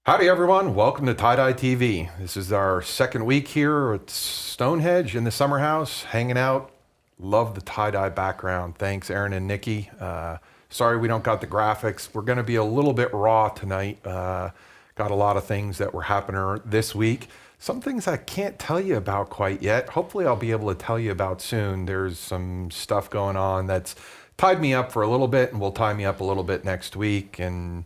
Howdy everyone, welcome to TieDyeTV. This is our second week here at Stonehedge in the Summerhouse, hanging out. Love the tie-dye background. Thanks Aaron and Nikki. Sorry we don't got the graphics. We're gonna be a little bit raw tonight. Got a lot of things that were happening this week. Some things I can't tell you about quite yet. Hopefully I'll be able to tell you about soon. There's some stuff going on that's tied me up for a little bit and will tie me up a little bit next week. And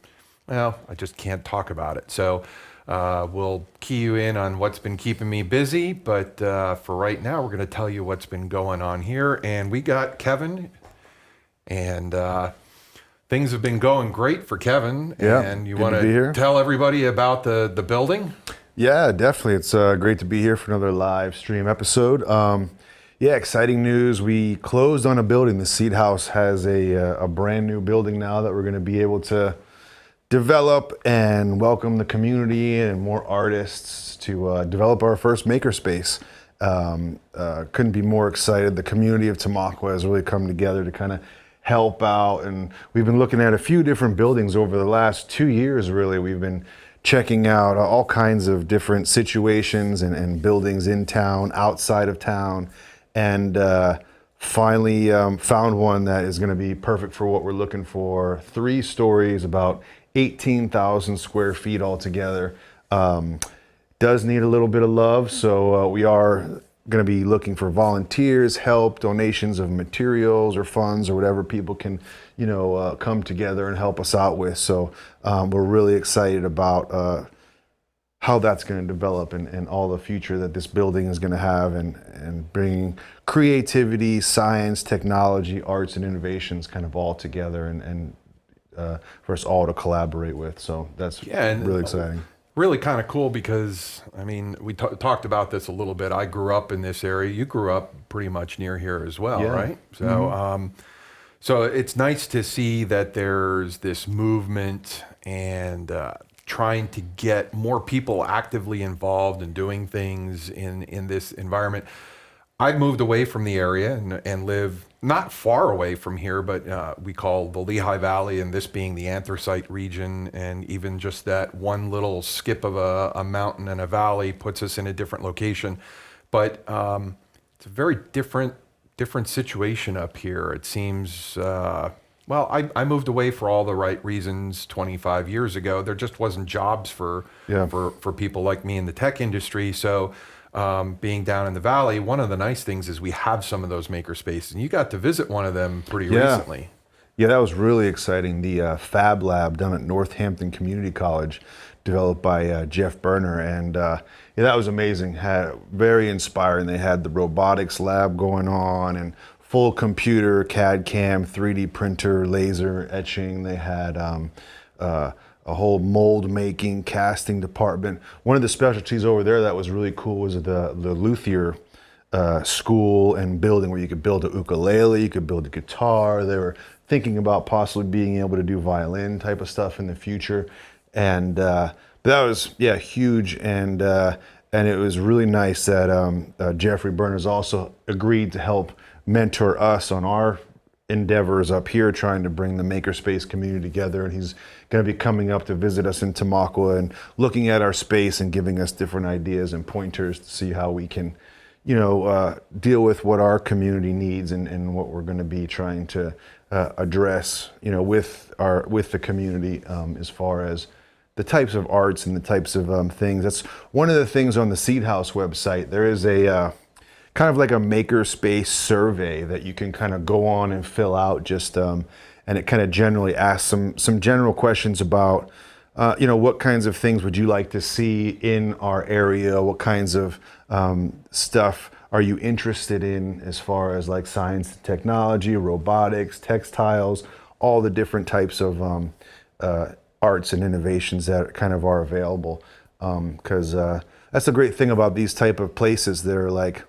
well, I just can't talk about it. So we'll key you in on what's been keeping me busy. But for right now, we're going to tell you what's been going on here. And we got Kevin. And things have been going great for Kevin. Yeah, and you want to to tell everybody about the building? Yeah, definitely. It's great to be here for another live stream episode. Yeah, exciting news. We closed on a building. The Seed House has a brand new building now that we're going to be able to develop and welcome the community and more artists to develop our first makerspace. Couldn't be more excited. The community of Tamaqua has really come together to kind of help out, and we've been looking at a few different buildings over the last 2 years. Really, we've been checking out all kinds of different situations and buildings in town, outside of town, and finally found one that is going to be perfect for what we're looking for. 3 stories, about 18,000 square feet altogether. Does need a little bit of love, so we are going to be looking for volunteers, help, donations of materials or funds or whatever people can, come together and help us out with. So we're really excited about how that's going to develop and all the future that this building is going to have, and bringing creativity, science, technology, arts, and innovations kind of all together and for us all to collaborate with. So that's really exciting. Really kind of cool because, I mean, we talked about this a little bit. I grew up in this area. You grew up pretty much near here as well, right? So, so it's nice to see that there's this movement and trying to get more people actively involved in doing things in this environment. I've moved away from the area and live not far away from here, but we call the Lehigh Valley, and this being the anthracite region, and even just that one little skip of a mountain and a valley puts us in a different location. But it's a very different situation up here. It seems, well, I moved away for all the right reasons 25 years ago. There just wasn't jobs for people like me in the tech industry. So being down in the valley, one of the nice things is we have some of those maker spaces, and you got to visit one of them pretty recently. Yeah, that was really exciting. The Fab Lab down at Northampton Community College, developed by Jeff Berner, and yeah, that was amazing. Very inspiring. They had the robotics lab going on and full computer, CAD CAM, 3D printer, laser etching. They had a whole mold making, casting department. One of the specialties over there that was really cool was the luthier school and building, where you could build a ukulele, you could build a guitar. They were thinking about possibly being able to do violin type of stuff in the future. And that was, huge. And it was really nice that Jeffrey Berners also agreed to help mentor us on our endeavors up here, trying to bring the makerspace community together. And he's going to be coming up to visit us in Tamaqua and looking at our space and giving us different ideas and pointers to see how we can, deal with what our community needs and what we're going to be trying to address, with the community as far as the types of arts and the types of things. That's one of the things on the Seed House website. There is a kind of like a makerspace survey that you can kind of go on and fill out, just and it kind of generally asks some general questions about what kinds of things would you like to see in our area, what kinds of stuff are you interested in as far as like science and technology, robotics, textiles, all the different types of arts and innovations that kind of are available, because that's the great thing about these type of places. They're like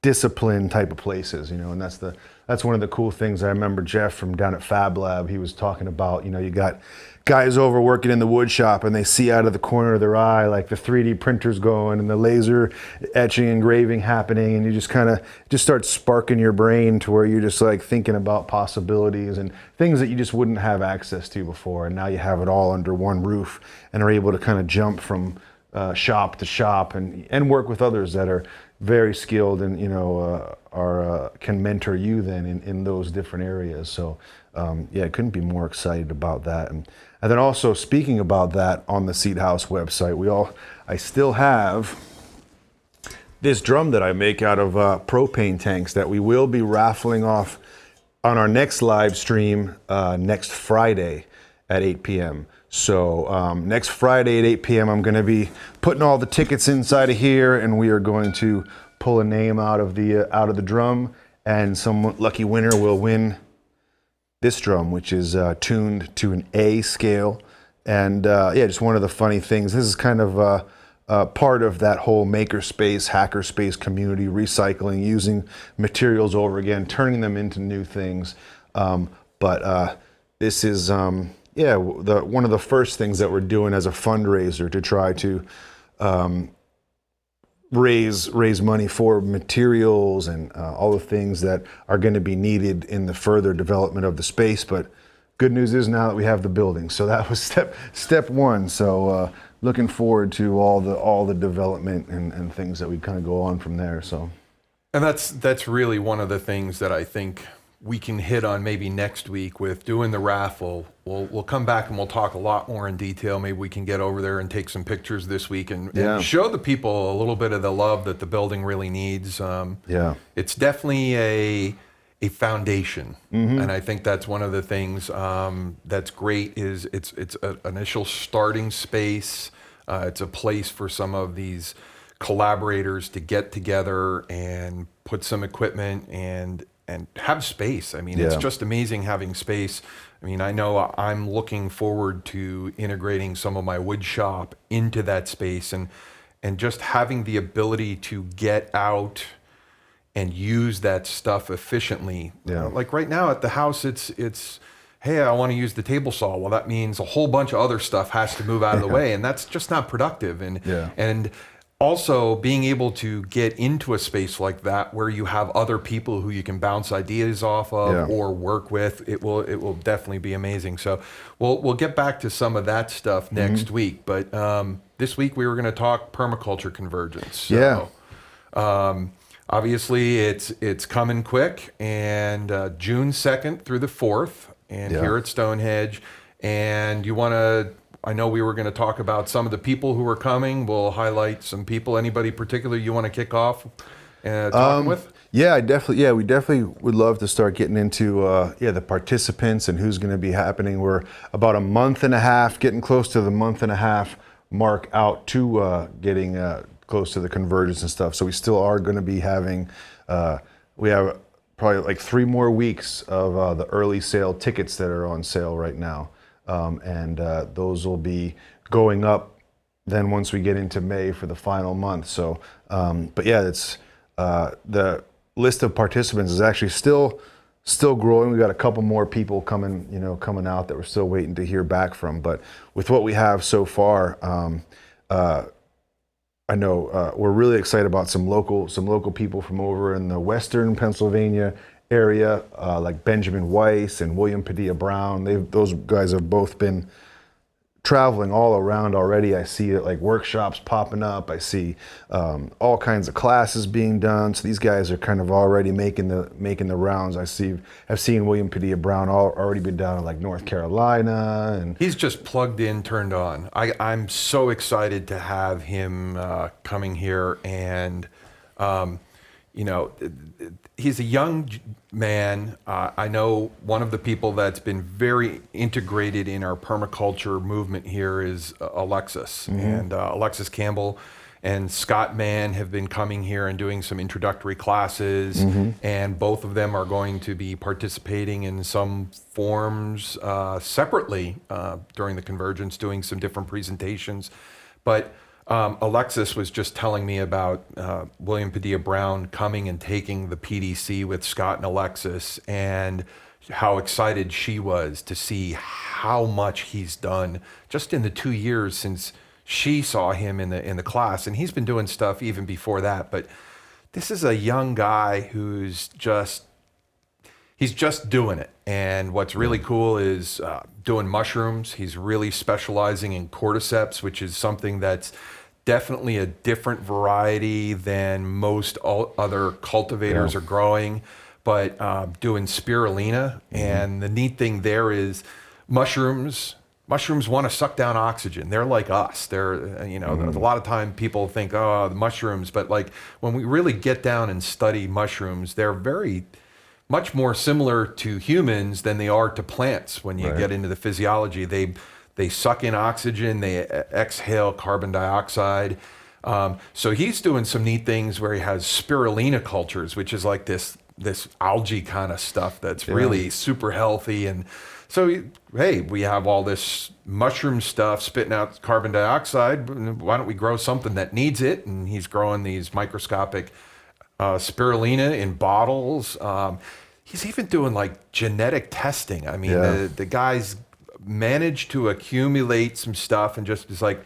discipline type of places, you know, and that's one of the cool things. I remember Jeff from down at Fab Lab, he was talking about, you know, you got guys over working in the wood shop and they see out of the corner of their eye like the 3D printers going and the laser etching, engraving happening, and you just kind of start sparking your brain to where you're just like thinking about possibilities and things that you just wouldn't have access to before, and now you have it all under one roof and are able to kind of jump from shop to shop and work with others that are very skilled and, you know, can mentor you then in those different areas. So yeah, I couldn't be more excited about that. And then also speaking about that, on the Seed House website, I still have this drum that I make out of propane tanks that we will be raffling off on our next live stream next Friday at 8 p.m. So next Friday at 8 p.m. I'm going to be putting all the tickets inside of here, and we are going to pull a name out of the drum, and some lucky winner will win this drum, which is tuned to an A scale. And yeah, just one of the funny things. This is kind of part of that whole makerspace, hackerspace community, recycling, using materials over again, turning them into new things. But this is yeah, one of the first things that we're doing as a fundraiser to try to raise money for materials and all the things that are going to be needed in the further development of the space. But good news is now that we have the building, so that was step one. So looking forward to all the development and things that we kind of go on from there. So, and that's really one of the things that I think we can hit on maybe next week with doing the raffle. We'll come back and we'll talk a lot more in detail. Maybe we can get over there and take some pictures this week and show the people a little bit of the love that the building really needs. Yeah, it's definitely a foundation, and I think that's one of the things that's great. Is it's an initial starting space. It's a place for some of these collaborators to get together and put some equipment and have space. I mean, it's just amazing having space. I mean, I know I'm looking forward to integrating some of my wood shop into that space and just having the ability to get out and use that stuff efficiently. Yeah. Like right now at the house, it's hey, I want to use the table saw. Well, that means a whole bunch of other stuff has to move out of the way, and that's just not productive. And also being able to get into a space like that where you have other people who you can bounce ideas off of or work with, it will definitely be amazing. So we'll get back to some of that stuff next week. But this week we were going to talk permaculture convergence. So, obviously it's coming quick, and June 2nd through the 4th, and here at Stonehedge. And you want to, I know we were going to talk about some of the people who are coming. We'll highlight some people. Anybody particular you want to kick off talking with? Yeah, we definitely would love to start getting into the participants and who's going to be happening. We're about a month and a half, getting close to the month and a half mark out to getting close to the convergence and stuff. So we still are going to be having, we have probably like 3 more weeks of the early sale tickets that are on sale right now. And those will be going up then once we get into May for the final month. So, but yeah, it's the list of participants is actually still growing. We got a couple more people coming out that we're still waiting to hear back from. But with what we have so far, I know we're really excited about some local people from over in the Western Pennsylvania area, like Benjamin Weiss and William Padilla Brown. Those guys have both been traveling all around already. I see like workshops popping up. I see all kinds of classes being done. So these guys are kind of already making the rounds. I've seen William Padilla Brown already been down in like North Carolina, and he's just plugged in, turned on. I'm so excited to have him coming here, and he's a young man. I know one of the people that's been very integrated in our permaculture movement here is Alexis. And Alexis Campbell and Scott Mann have been coming here and doing some introductory classes, and both of them are going to be participating in some forms separately during the convergence, doing some different presentations. But Alexis was just telling me about William Padilla Brown coming and taking the PDC with Scott and Alexis, and how excited she was to see how much he's done just in the 2 years since she saw him in the class. And he's been doing stuff even before that. But this is a young guy who's he's just doing it. And what's really cool is doing mushrooms. He's really specializing in cordyceps, which is something that's definitely a different variety than most other cultivators are growing, but doing spirulina. And the neat thing there is mushrooms want to suck down oxygen. They're like us. They're, a lot of time people think, oh, the mushrooms, but like when we really get down and study mushrooms, they're very much more similar to humans than they are to plants. When you get into the physiology, they suck in oxygen, they exhale carbon dioxide. So he's doing some neat things where he has spirulina cultures, which is like this algae kind of stuff that's really super healthy. And so, hey, we have all this mushroom stuff spitting out carbon dioxide. Why don't we grow something that needs it? And he's growing these microscopic spirulina in bottles. He's even doing like genetic testing. I mean, the guy's managed to accumulate some stuff and just is like,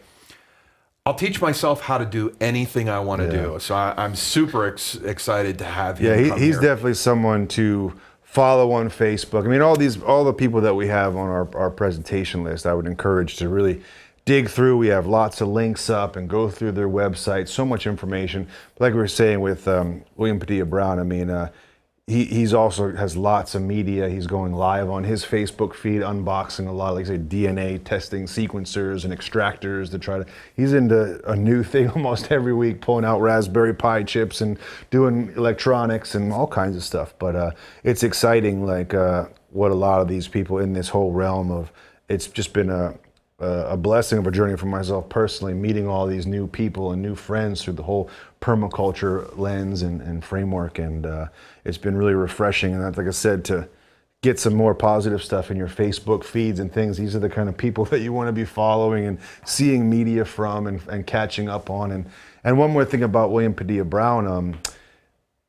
I'll teach myself how to do anything I want to do. So I'm super excited to have him. Yeah, he's definitely someone to follow on Facebook. I mean, all the people that we have on our presentation list, I would encourage to really dig through. We have lots of links up and go through their website. So much information. But like we were saying with William Padilla Brown, I mean, he's also has lots of media. He's going live on his Facebook feed, unboxing a lot, like say DNA testing sequencers and extractors to try to. He's into a new thing almost every week, pulling out Raspberry Pi chips and doing electronics and all kinds of stuff. But it's exciting, like what a lot of these people in this whole realm of. It's just been a blessing of a journey for myself personally, meeting all these new people and new friends through the whole permaculture lens and framework, and it's been really refreshing. And like I said, to get some more positive stuff in your Facebook feeds and things, these are the kind of people that you want to be following and seeing media from and catching up on. And one more thing about William Padilla Brown,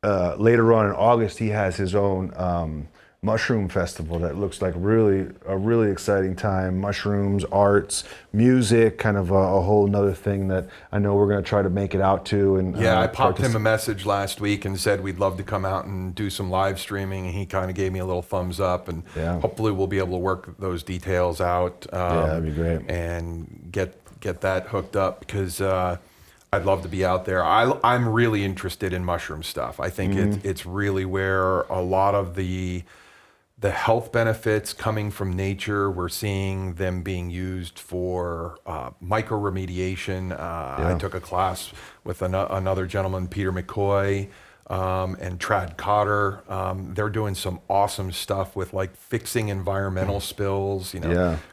later on in August, he has his own mushroom festival that looks like a really exciting time. Mushrooms, arts, music, kind of a whole nother thing that I know we're going to try to make it out to. And I popped him a message last week and said we'd love to come out and do some live streaming, and he kind of gave me a little thumbs up, and hopefully we'll be able to work those details out. That'd be great. And get that hooked up, because I'd love to be out there. I'm really interested in mushroom stuff. I think it's really where a lot of the health benefits coming from nature, we're seeing them being used for micro-remediation. I took a class with another gentleman, Peter McCoy, and Trad Cotter. They're doing some awesome stuff with like fixing environmental spills,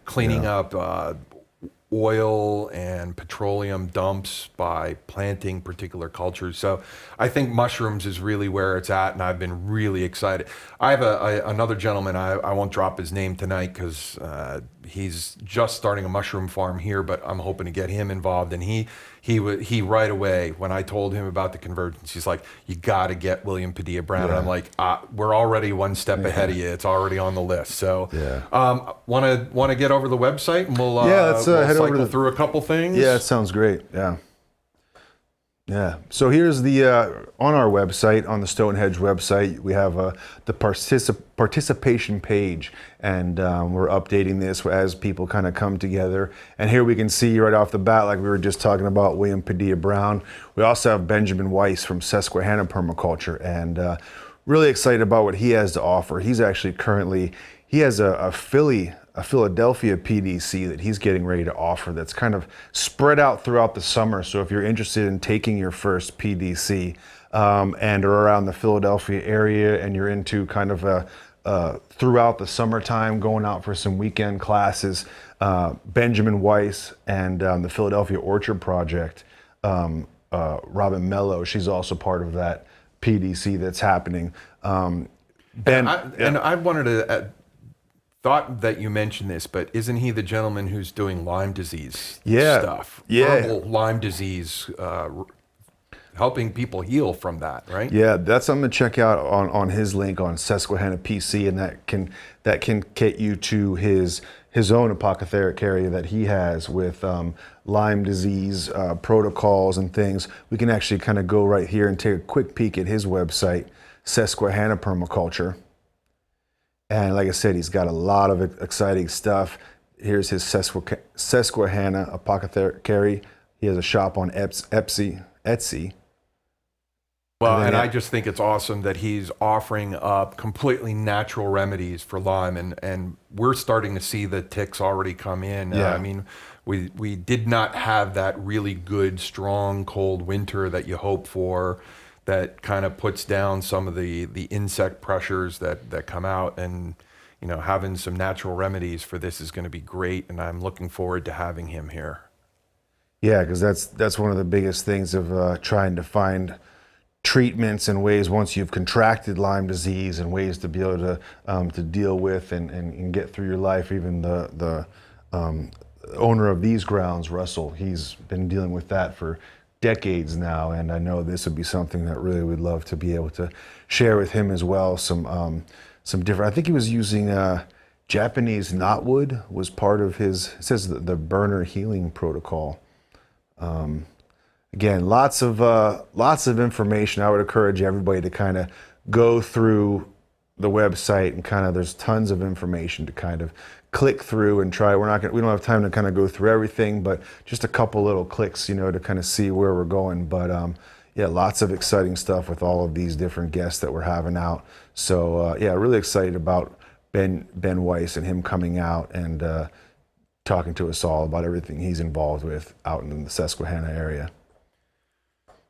cleaning up oil and petroleum dumps by planting particular cultures. So I think mushrooms is really where it's at, and I've been really excited. I have another gentleman, I won't drop his name tonight because he's just starting a mushroom farm here, but I'm hoping to get him involved. And he right away, when I told him about the convergence, he's like, you got to get William Padilla Brown. And I'm like, we're already one step ahead of you. It's already on the list. So want to get over the website, and we'll head over through a couple things. Yeah, it sounds great. Yeah. So here's the on our website, on the Stonehedge website, we have the participation page, and we're updating this as people kind of come together. And here we can see right off the bat, like we were just talking about William Padilla Brown. We also have Benjamin Weiss from Susquehanna Permaculture, and really excited about what he has to offer. He's actually he has a Philadelphia PDC that he's getting ready to offer that's kind of spread out throughout the summer. So if you're interested in taking your first PDC and are around the Philadelphia area, and you're into kind of throughout the summertime going out for some weekend classes, Benjamin Weiss and the Philadelphia Orchard Project, Robin Mello, she's also part of that PDC that's happening. I wanted to thought that you mentioned this, but isn't he the gentleman who's doing Lyme disease stuff? Yeah. Herbal Lyme disease, helping people heal from that, right? Yeah, that's something to check out on his link on Susquehanna PC, and that can get you to his own apothecary that he has with Lyme disease protocols and things. We can actually kind of go right here and take a quick peek at his website, Susquehanna Permaculture. And like I said, he's got a lot of exciting stuff. Here's his Susquehanna Apothecary. He has a shop on Etsy. Well, and I just think it's awesome that he's offering up completely natural remedies for Lyme, and we're starting to see the ticks already come in. Yeah. I mean, we did not have that really good, strong, cold winter that you hope for, that kind of puts down some of the insect pressures that come out, and having some natural remedies for this is going to be great, and I'm looking forward to having him here. Yeah, because that's one of the biggest things of trying to find treatments and ways once you've contracted Lyme disease, and ways to be able to deal with and get through your life. Even the owner of these grounds, Russell, he's been dealing with that for decades now, and I know this would be something that really would love to be able to share with him as well. Some different, I think he was using Japanese knotwood was part of his, it says the burner healing protocol. Again, lots of information. I would encourage everybody to kind of go through the website, and kind of, there's tons of information to kind of click through and try. We don't have time to kind of go through everything, but just a couple little clicks, to kind of see where we're going. But yeah, lots of exciting stuff with all of these different guests that we're having out. So yeah, really excited about Ben Weiss and him coming out and talking to us all about everything he's involved with out in the Susquehanna area.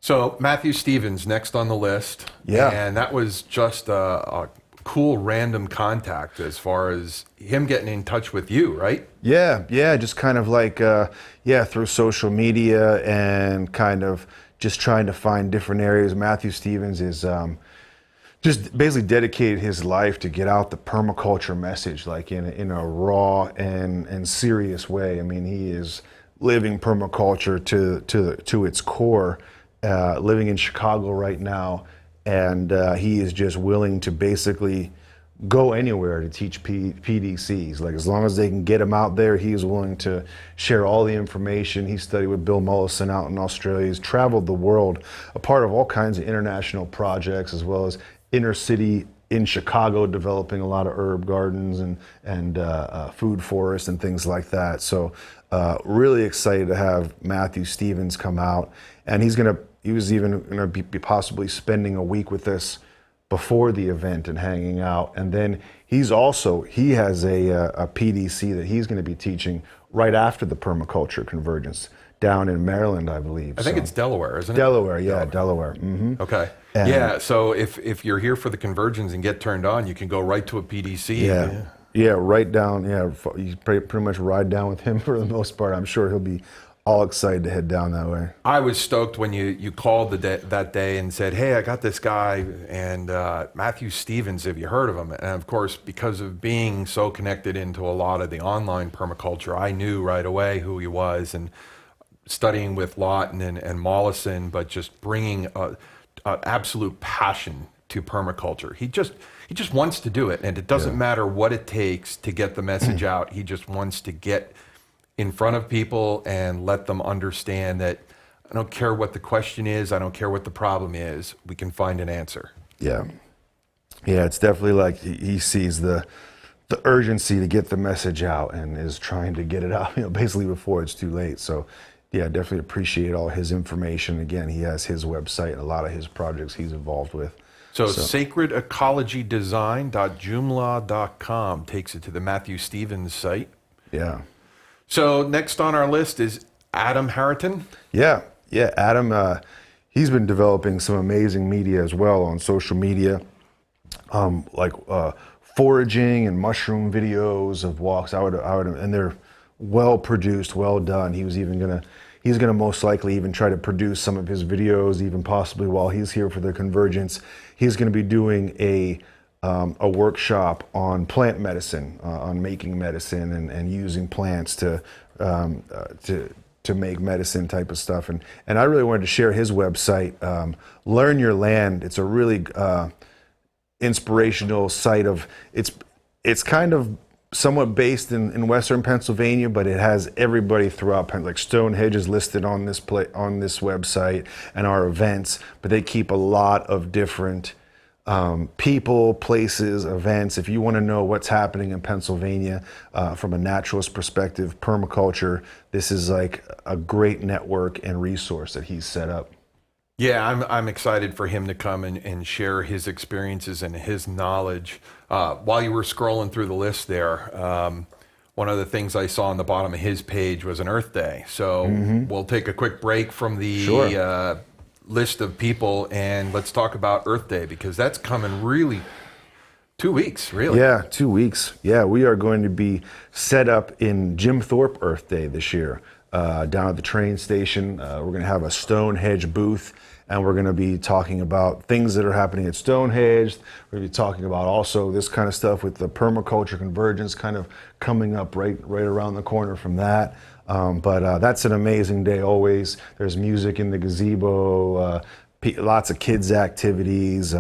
So Matthew Stevens next on the list. Yeah. And that was just a cool random contact as far as him getting in touch with you, right? Yeah, just kind of like, through social media and kind of just trying to find different areas. Matthew Stevens is just basically dedicated his life to get out the permaculture message, like in a raw and serious way. I mean, he is living permaculture to its core. Living in Chicago right now, and he is just willing to basically go anywhere to teach PDCs. Like, as long as they can get him out there, he is willing to share all the information. He studied with Bill Mollison out in Australia. He's traveled the world, a part of all kinds of international projects, as well as inner city in Chicago, developing a lot of herb gardens and food forests and things like that. So really excited to have Matthew Stevens come out, and he was even going to be possibly spending a week with us before the event and hanging out. And then he has a PDC that he's going to be teaching right after the Permaculture Convergence down in Maryland, I believe. I think it's Delaware, isn't it? Delaware, yeah, Delaware. Mm-hmm. Okay. And yeah, so if you're here for the Convergence and get turned on, you can go right to a PDC. Yeah, right down. Yeah, you pretty much ride down with him for the most part. I'm sure he'll be all excited to head down that way. I was stoked when you called that day and said, "Hey, I got this guy, and Matthew Stevens, have you heard of him?" And of course, because of being so connected into a lot of the online permaculture, I knew right away who he was, and studying with Lawton and Mollison, but just bringing an absolute passion to permaculture. He just wants to do it, and it doesn't matter what it takes to get the message out. He just wants to get in front of people and let them understand that I don't care what the question is, I don't care what the problem is, we can find an answer. Yeah, it's definitely like he sees the urgency to get the message out and is trying to get it out, basically before it's too late. So yeah, definitely appreciate all his information. Again, he has his website and a lot of his projects he's involved with. So sacredecologydesign.joomla.com takes it to the Matthew Stevens site. Yeah. So next on our list is Adam Harriton. Yeah, Adam, he's been developing some amazing media as well on social media, like foraging and mushroom videos of walks. And they're well produced, well done. He's gonna most likely even try to produce some of his videos, even possibly while he's here for the Convergence. He's gonna be doing a a workshop on plant medicine, on making medicine and using plants to make medicine type of stuff. And I really wanted to share his website, Learn Your Land. It's a really inspirational site it's kind of somewhat based in Western Pennsylvania, but it has everybody throughout, like Stonehedge is listed on this website and our events, but they keep a lot of different people, places, events. If you want to know what's happening in Pennsylvania from a naturalist perspective, permaculture, this is like a great network and resource that he's set up. Yeah, I'm excited for him to come and share his experiences and his knowledge. While you were scrolling through the list there, one of the things I saw on the bottom of his page was an Earth Day. So we'll take a quick break from the list of people and let's talk about Earth Day, because that's coming really 2 weeks, really. Yeah, 2 weeks. Yeah, we are going to be set up in Jim Thorpe Earth Day this year. Down at the train station. We're going to have a Stonehedge booth, and we're going to be talking about things that are happening at Stonehenge. We're going to be talking about also this kind of stuff with the Permaculture Convergence kind of coming up right around the corner from that. But that's an amazing day always. There's music in the gazebo, lots of kids activities,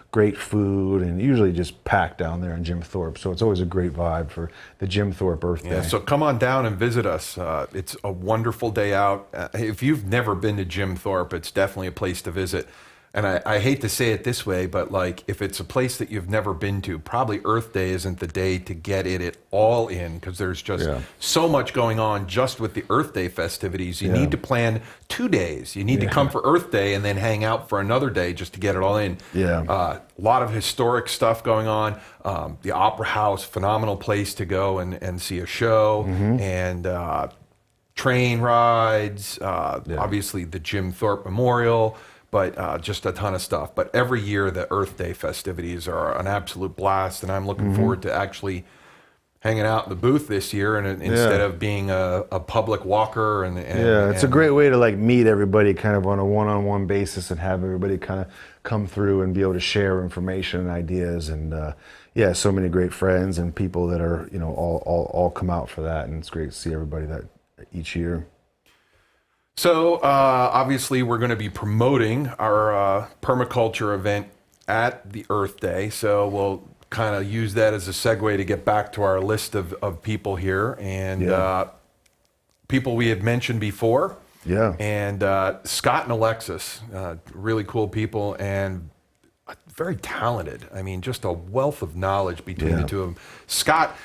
great food, and usually just packed down there in Jim Thorpe. So it's always a great vibe for the Jim Thorpe Earth Day. Yeah, so come on down and visit us. It's a wonderful day out. If you've never been to Jim Thorpe, it's definitely a place to visit. And I hate to say it this way, but like if it's a place that you've never been to, probably Earth Day isn't the day to get it all in, because there's just so much going on just with the Earth Day festivities. You need to plan 2 days. You need to come for Earth Day and then hang out for another day just to get it all in. A lot of historic stuff going on. The Opera House, phenomenal place to go and see a show. And train rides, obviously the Jim Thorpe Memorial, but just a ton of stuff. But every year the Earth Day festivities are an absolute blast, and I'm looking forward to actually hanging out in the booth this year and instead of being a public walker. It's a great way to like meet everybody kind of on a one-on-one basis and have everybody kind of come through and be able to share information and ideas. And so many great friends and people that are, all come out for that, and it's great to see everybody that each year. So obviously we're going to be promoting our permaculture event at the Earth Day. So we'll kind of use that as a segue to get back to our list of people here and people we had mentioned before. And Scott and Alexis, really cool people and very talented. I mean, just a wealth of knowledge between the two of them. Scott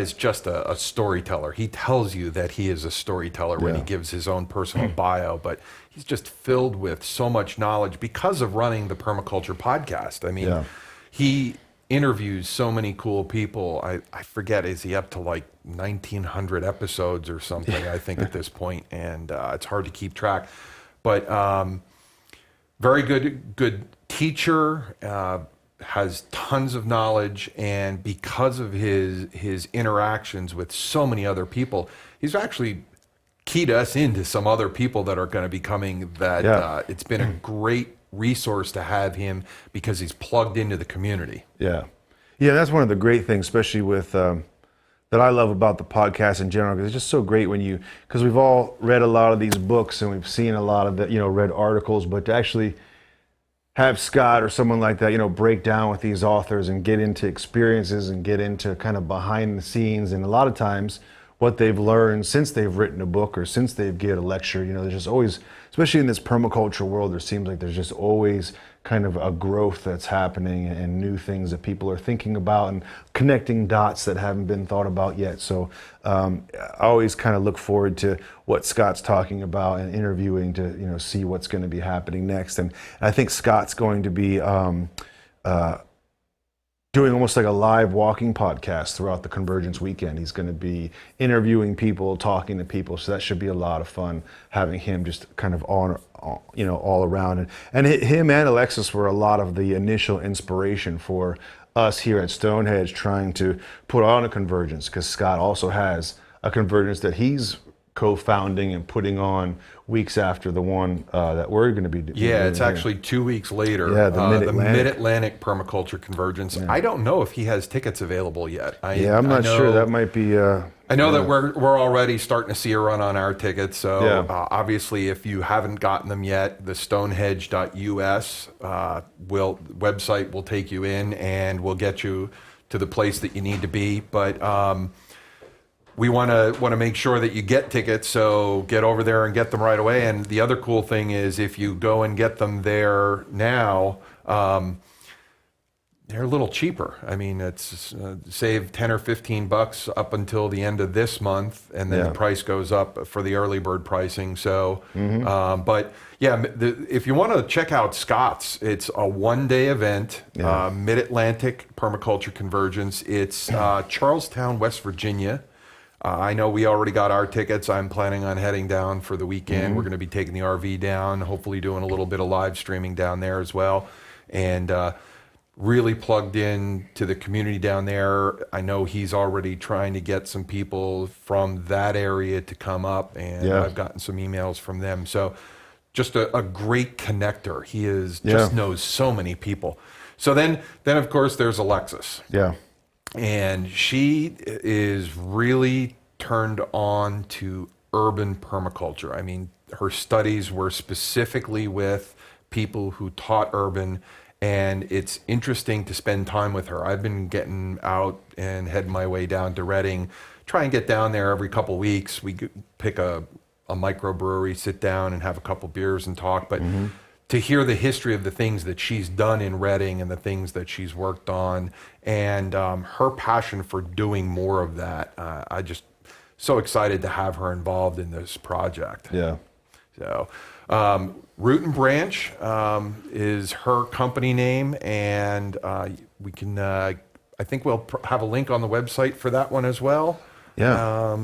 is just a storyteller. He tells you that he is a storyteller when he gives his own personal bio, but he's just filled with so much knowledge because of running the Permaculture podcast. I mean, he interviews so many cool people. I forget, is he up to like 1,900 episodes or something, I think, at this point, and it's hard to keep track. But very good teacher, has tons of knowledge, and because of his interactions with so many other people, he's actually keyed us into some other people that are going to be coming that it's been a great resource to have him because he's plugged into the community. That's one of the great things, especially with that I love about the podcast in general, because it's just so great because we've all read a lot of these books and we've seen a lot of the, read articles, but to actually have Scott or someone like that, break down with these authors and get into experiences and get into kind of behind the scenes, and a lot of times what they've learned since they've written a book or since they've given a lecture. There's just always, especially in this permaculture world, there seems like there's just always kind of a growth that's happening and new things that people are thinking about and connecting dots that haven't been thought about yet. So I always kind of look forward to what Scott's talking about and interviewing to see what's going to be happening next. And I think Scott's going to be doing almost like a live walking podcast throughout the Convergence weekend. He's going to be interviewing people, talking to people, so that should be a lot of fun, having him just kind of all around. And him and Alexis were a lot of the initial inspiration for us here at Stonehedge trying to put on a Convergence, because Scott also has a Convergence that he's co-founding and putting on weeks after the one that we're going to be doing. Yeah, it's actually 2 weeks later. Yeah, the Mid-Atlantic. Mid-Atlantic Permaculture Convergence. Yeah. I don't know if he has tickets available yet. I'm not sure. That might be... I know that we're already starting to see a run on our tickets. So obviously, if you haven't gotten them yet, the Stonehedge.us website will take you in and will get you to the place that you need to be. But we want to make sure that you get tickets, so get over there and get them right away. And the other cool thing is, if you go and get them there now, they're a little cheaper. I mean, it's save 10 or 15 bucks up until the end of this month, and then the price goes up for the early bird pricing. So, but yeah, if you want to check out Scott's, it's a one-day event, Mid-Atlantic Permaculture Convergence. It's Charlestown, West Virginia. I know we already got our tickets. I'm planning on heading down for the weekend. We're going to be taking the RV down, hopefully doing a little bit of live streaming down there as well. And really plugged in to the community down there. I know he's already trying to get some people from that area to come up, and I've gotten some emails from them. So just a great connector. He just knows so many people. So then of course there's Alexis. Yeah. And she is really turned on to urban permaculture. I mean, her studies were specifically with people who taught urban, and it's interesting to spend time with her. I've been getting out and heading my way down to Reading, try and get down there every couple weeks. We pick a microbrewery, sit down and have a couple beers and talk. But to hear the history of the things that she's done in Reading and the things that she's worked on, and her passion for doing more of that, I just so excited to have her involved in this project. Yeah. So Root and Branch is her company name, and we can, I think we'll have a link on the website for that one as well. Yeah.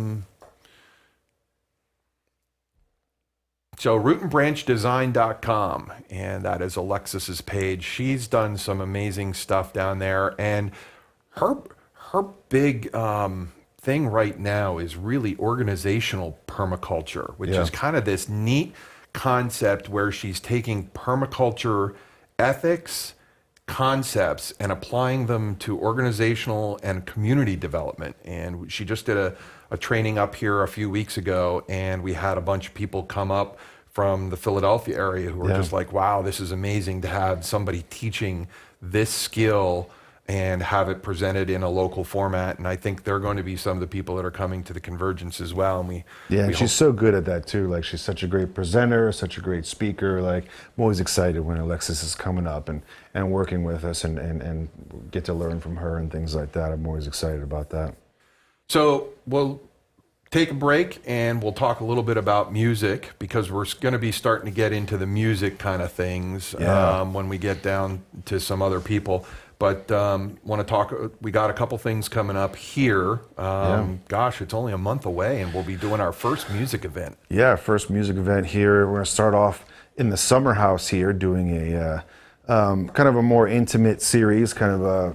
So rootandbranchdesign.com, and that is Alexis's page. She's done some amazing stuff down there, and her big thing right now is really organizational permaculture, which is kind of this neat concept where she's taking permaculture ethics concepts and applying them to organizational and community development. And she just did a training up here a few weeks ago, and we had a bunch of people come up from the Philadelphia area who were just like, wow, this is amazing to have somebody teaching this skill and have it presented in a local format. And I think they're going to be some of the people that are coming to the Convergence as well. And and she's so good at that too. Like, she's such a great presenter, such a great speaker. Like, I'm always excited when Alexis is coming up and working with us and get to learn from her and things like that. I'm always excited about that. So we'll take a break and we'll talk a little bit about music, because we're going to be starting to get into the music kind of things when we get down to some other people. But want to talk, we got a couple things coming up here. Gosh, it's only a month away, and we'll be doing our first music event. Yeah, first music event here. We're going to start off in the Summerhouse here, doing a kind of a more intimate series, kind of a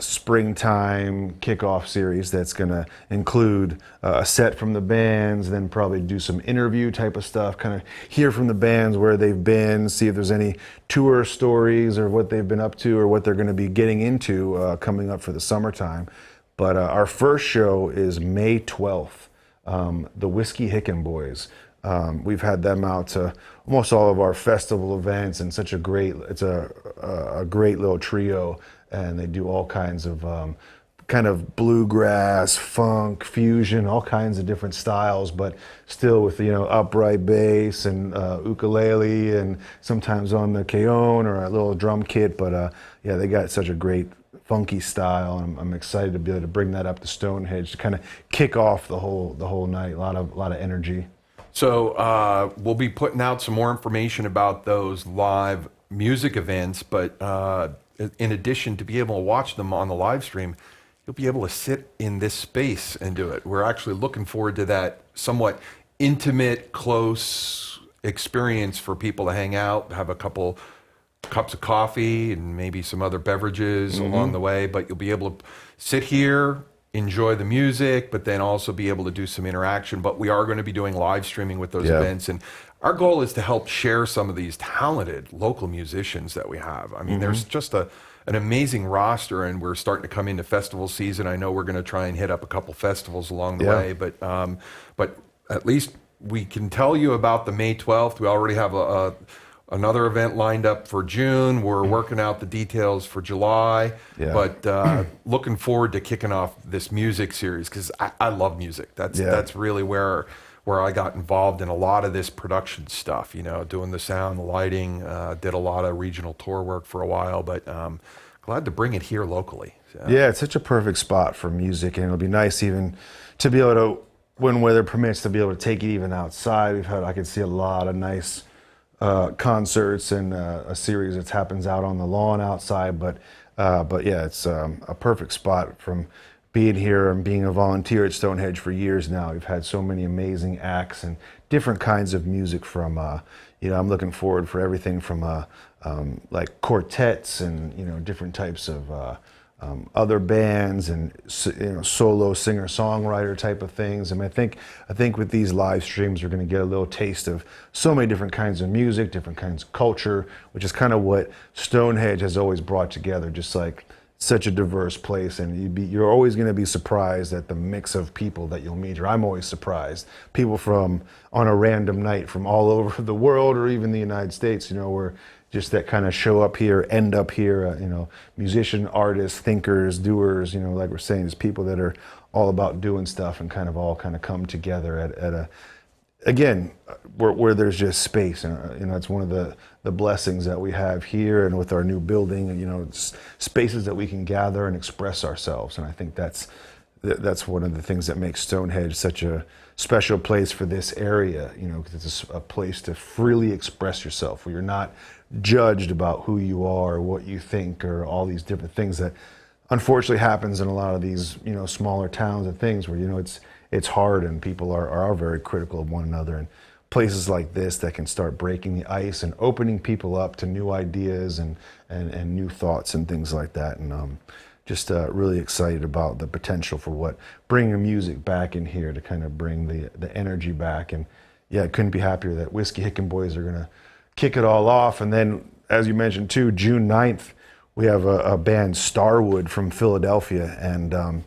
springtime kickoff series that's going to include a set from the bands, then probably do some interview type of stuff, kind of hear from the bands where they've been, see if there's any tour stories or what they've been up to or what they're going to be getting into coming up for the summertime. But our first show is May 12th, the Whiskey Hicken Boys. We've had them out to almost all of our festival events, and it's a great little trio, and they do all kinds of kind of bluegrass, funk, fusion, all kinds of different styles, but still with, upright bass and ukulele, and sometimes on the cajon or a little drum kit. But they got such a great funky style, and I'm excited to be able to bring that up to Stonehenge to kind of kick off the whole night. A lot of energy. So we'll be putting out some more information about those live music events, but in addition to be able to watch them on the live stream, you'll be able to sit in this space and do it. We're actually looking forward to that somewhat intimate, close experience for people to hang out, have a couple cups of coffee and maybe some other beverages along the way, but you'll be able to sit here, enjoy the music, but then also be able to do some interaction. But we are going to be doing live streaming with those events. And our goal is to help share some of these talented local musicians that we have. I mean, there's just an amazing roster, and we're starting to come into festival season. I know we're going to try and hit up a couple festivals along the way, but at least we can tell you about the May 12th. We already have another event lined up for June. We're working out the details for July, but looking forward to kicking off this music series, because I love music. That's really where I got involved in a lot of this production stuff, you know, doing the sound, the lighting, did a lot of regional tour work for a while, but glad to bring it here locally. So. Yeah, it's such a perfect spot for music, and it'll be nice even to be able to, when weather permits, to be able to take it even outside. I could see a lot of nice concerts and a series that happens out on the lawn outside, but yeah, it's a perfect spot. From being here and being a volunteer at Stonehedge for years now, we've had so many amazing acts and different kinds of music from, you know, I'm looking forward for everything from like quartets and, you know, different types of other bands and, you know, solo singer-songwriter type of things. I mean, I think with these live streams, we're going to get a little taste of so many different kinds of music, different kinds of culture, which is kind of what Stonehedge has always brought together, just like such a diverse place. And you're always going to be surprised at the mix of people that you'll meet. Or I'm always surprised. People from, on a random night, from all over the world or even the United States, you know, where just that kind of show up here, end up here, you know, musician, artists, thinkers, doers, you know, like we're saying, it's people that are all about doing stuff and kind of all kind of come together at a, again, where there's just space. And, you know, it's one of the blessings that we have here and with our new building, and, you know, it's spaces that we can gather and express ourselves. And I think that's one of the things that makes Stonehedge such a special place for this area, you know, because it's a place to freely express yourself, where you're not judged about who you are or what you think or all these different things that unfortunately happens in a lot of these, you know, smaller towns and things where, you know, it's hard and people are very critical of one another. And places like this that can start breaking the ice and opening people up to new ideas and new thoughts and things like that. And just really excited about the potential for what bringing music back in here to kind of bring the energy back. And yeah, I couldn't be happier that Whiskey Hick Boys are going to kick it all off. And then, as you mentioned too, June 9th, we have a band, Starwood, from Philadelphia, and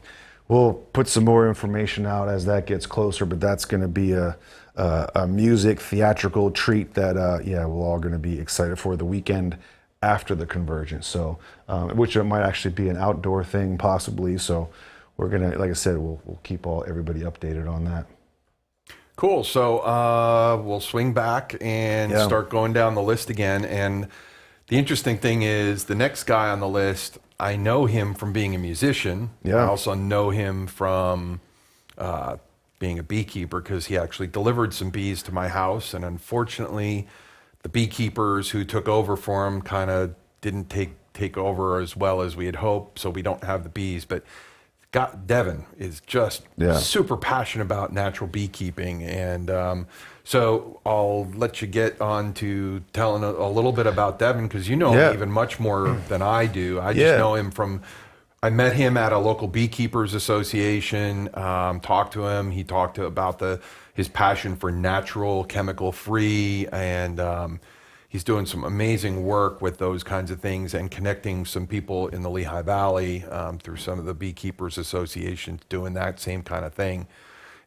we'll put some more information out as that gets closer, but that's going to be a music theatrical treat that yeah, we're all going to be excited for the weekend after the Convergence. So which it might actually be an outdoor thing possibly. So we're going to, like I said, we'll keep everybody updated on that. Cool. So we'll swing back and start going down the list again. And the interesting thing is, the next guy on the list, I know him from being a musician. I also know him from being a beekeeper, because he actually delivered some bees to my house. And unfortunately, the beekeepers who took over for him kind of didn't take over as well as we had hoped. So we don't have the bees. But Devin is just super passionate about natural beekeeping, and so I'll let you get on to telling a little bit about Devin, because you know him even much more than I do. I just know him from, I met him at a local beekeepers association, talked to him. He talked about his passion for natural, chemical-free, and he's doing some amazing work with those kinds of things and connecting some people in the Lehigh Valley through some of the beekeepers associations doing that same kind of thing.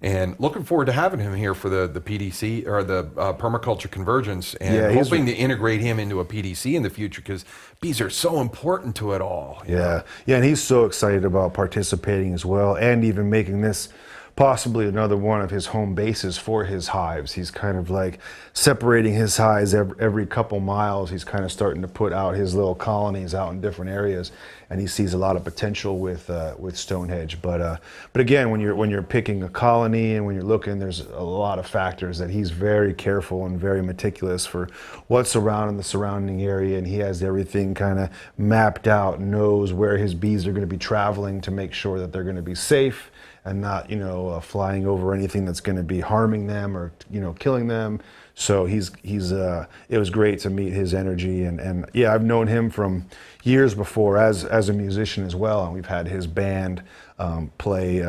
And looking forward to having him here for the PDC, or the Permaculture Convergence, and hoping to integrate him into a PDC in the future, because bees are so important to it all. Yeah, and he's so excited about participating as well, and even making this possibly another one of his home bases for his hives. He's kind of like separating his hives every couple miles. He's kind of starting to put out his little colonies out in different areas, and he sees a lot of potential with Stonehedge. But again, when you're picking a colony and when you're looking, there's a lot of factors that he's very careful and very meticulous for what's around in the surrounding area, and he has everything kind of mapped out, knows where his bees are going to be traveling to make sure that they're going to be safe and not, flying over anything that's going to be harming them or, killing them. So it was great to meet his energy, and yeah, I've known him from years before as a musician as well, and we've had his band play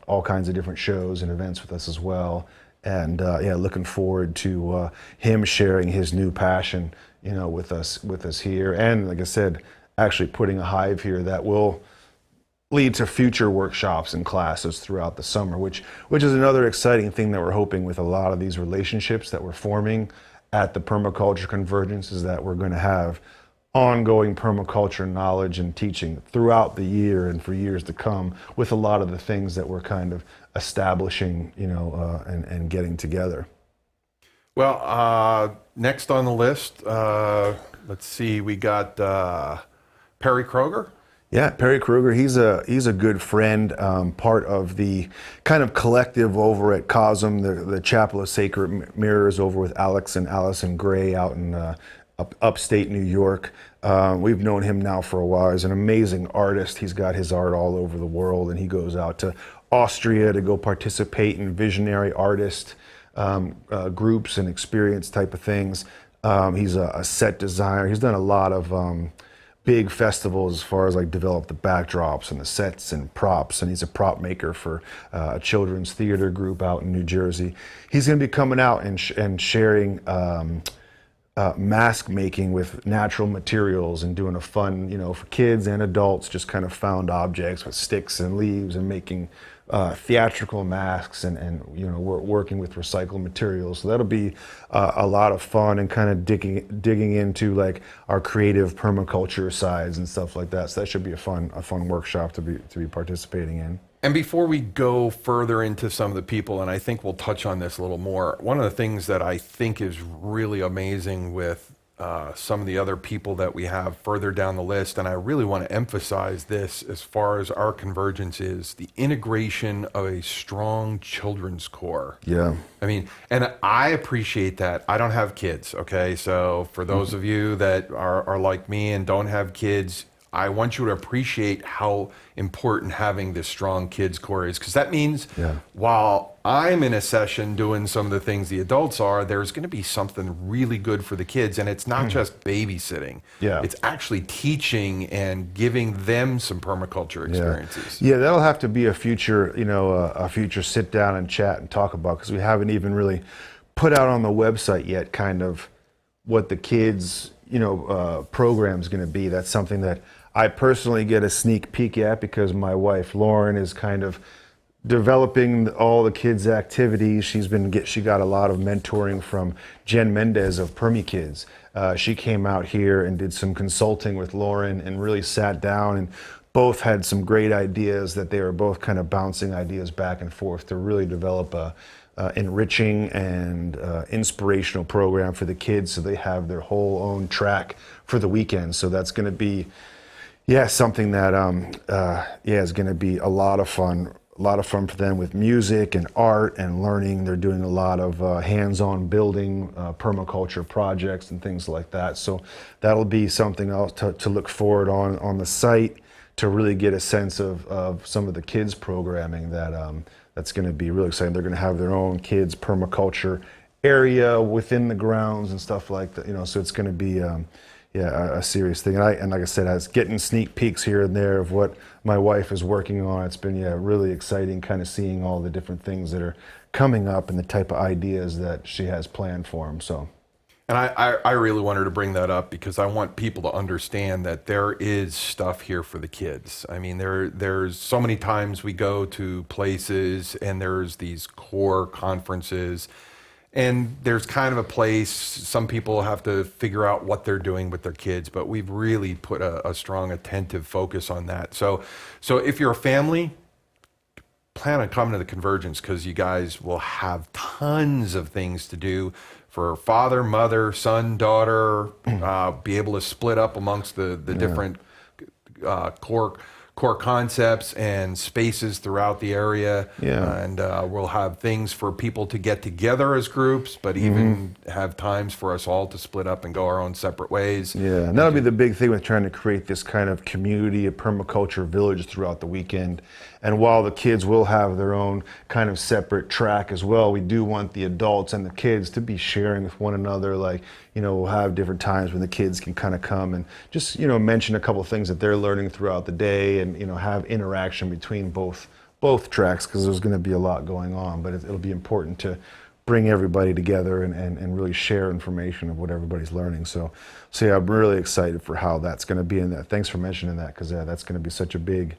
all kinds of different shows and events with us as well. And yeah, looking forward to him sharing his new passion, with us here. And like I said, actually putting a hive here that will lead to future workshops and classes throughout the summer, which is another exciting thing that we're hoping with a lot of these relationships that we're forming at the Permaculture Convergence, is that we're going to have ongoing permaculture knowledge and teaching throughout the year and for years to come, with a lot of the things that we're kind of establishing, and getting together. Well, next on the list, let's see, we got Perry Kroger. Yeah, Perry Kruger, he's a good friend, part of the kind of collective over at COSM, the Chapel of Sacred Mirrors, over with Alex and Allison Gray out in upstate New York. We've known him now for a while. He's an amazing artist. He's got his art all over the world, and he goes out to Austria to go participate in visionary artist groups and experience type of things. He's a set designer. He's done a lot of big festivals as far as like develop the backdrops and the sets and props, and he's a prop maker for a children's theater group out in New Jersey. He's going to be coming out and sharing mask making with natural materials and doing a fun, for kids and adults, just kind of found objects with sticks and leaves and making theatrical masks and we're working with recycled materials. So that'll be a lot of fun, and kind of digging into like our creative permaculture sides and stuff like that. So that should be a fun workshop to be participating in. And before we go further into some of the people, and I think we'll touch on this a little more, one of the things that I think is really amazing with some of the other people that we have further down the list, and I really want to emphasize this as far as our convergence, is the integration of a strong children's core. Yeah. I mean, and I appreciate that. I don't have kids, okay? So for those of you that are like me and don't have kids, I want you to appreciate how important having this strong kids core is, because that means while I'm in a session doing some of the things the adults are, there's going to be something really good for the kids, and it's not just babysitting. Yeah. It's actually teaching and giving them some permaculture experiences. Yeah, that'll have to be a future, a future sit down and chat and talk about, because we haven't even really put out on the website yet kind of what the kids, program is going to be. That's something that I personally get a sneak peek at, because my wife Lauren is kind of developing all the kids' activities. She got a lot of mentoring from Jen Mendez of PermiKids. She came out here and did some consulting with Lauren and really sat down, and both had some great ideas that they were both kind of bouncing ideas back and forth to really develop a enriching and inspirational program for the kids, so they have their whole own track for the weekend. So that's going to be something that is going to be a lot of fun for them, with music and art and learning. They're doing a lot of hands-on building permaculture projects and things like that. So that'll be something else to look forward on the site, to really get a sense of some of the kids programming that's going to be really exciting. They're going to have their own kids permaculture area within the grounds and stuff like that. So it's going to be a serious thing. And like I said, I was getting sneak peeks here and there of what my wife is working on. It's been really exciting, kind of seeing all the different things that are coming up and the type of ideas that she has planned for them. So. And I really wanted to bring that up, because I want people to understand that there is stuff here for the kids. I mean, there's so many times we go to places and there's these core conferences, and there's kind of a place, some people have to figure out what they're doing with their kids, but we've really put a strong attentive focus on that. So if you're a family, plan on coming to the Convergence, because you guys will have tons of things to do for father, mother, son, daughter, be able to split up amongst the different core core concepts and spaces throughout the area. Yeah. And we'll have things for people to get together as groups, but even have times for us all to split up and go our own separate ways. Yeah, and that'll be the big thing with trying to create this kind of community, a permaculture village throughout the weekend. And while the kids will have their own kind of separate track as well, we do want the adults and the kids to be sharing with one another. Like, you know, we'll have different times when the kids can kind of come and just, you know, mention a couple of things that they're learning throughout the day, and, you know, have interaction between both tracks, because there's going to be a lot going on. But it'll be important to bring everybody together and really share information of what everybody's learning. So yeah, I'm really excited for how that's going to be in that. Thanks for mentioning that, because that's going to be such a big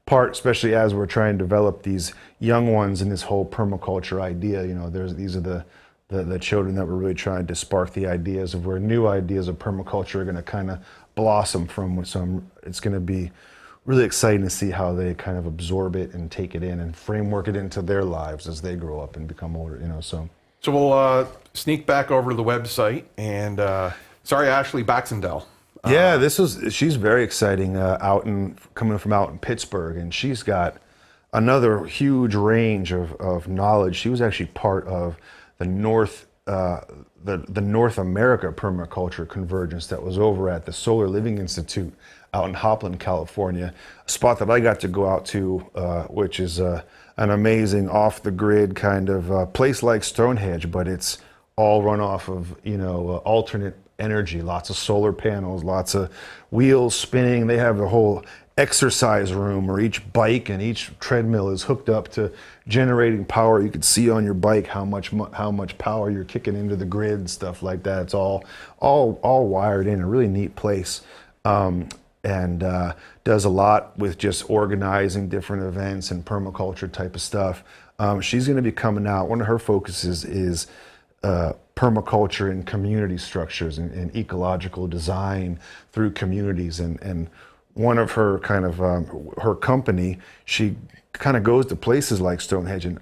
part, especially as we're trying to develop these young ones in this whole permaculture idea. You know, these are the children that we're really trying to spark the ideas of where new ideas of permaculture are going to kind of blossom from. So it's going to be really exciting to see how they kind of absorb it and take it in and framework it into their lives as they grow up and become older, you know. So we'll sneak back over to the website, and sorry, Ashley Baxendale. Yeah, she's very exciting, coming from out in Pittsburgh, and she's got another huge range of knowledge. She was actually part of the North America Permaculture Convergence that was over at the Solar Living Institute out in Hopland, California, a spot that I got to go out to, which is an amazing off-the-grid kind of place like Stonehedge, but it's all run off of, you know, alternate energy, lots of solar panels, lots of wheels spinning. They have the whole exercise room where each bike and each treadmill is hooked up to generating power. You could see on your bike how much power you're kicking into the grid, stuff like that. It's all wired in. A really neat place. And does a lot with just organizing different events and permaculture type of stuff. She's going to be coming out. One of her focuses is permaculture and community structures and ecological design through communities. And one of her kind of her company, she kind of goes to places like Stonehedge and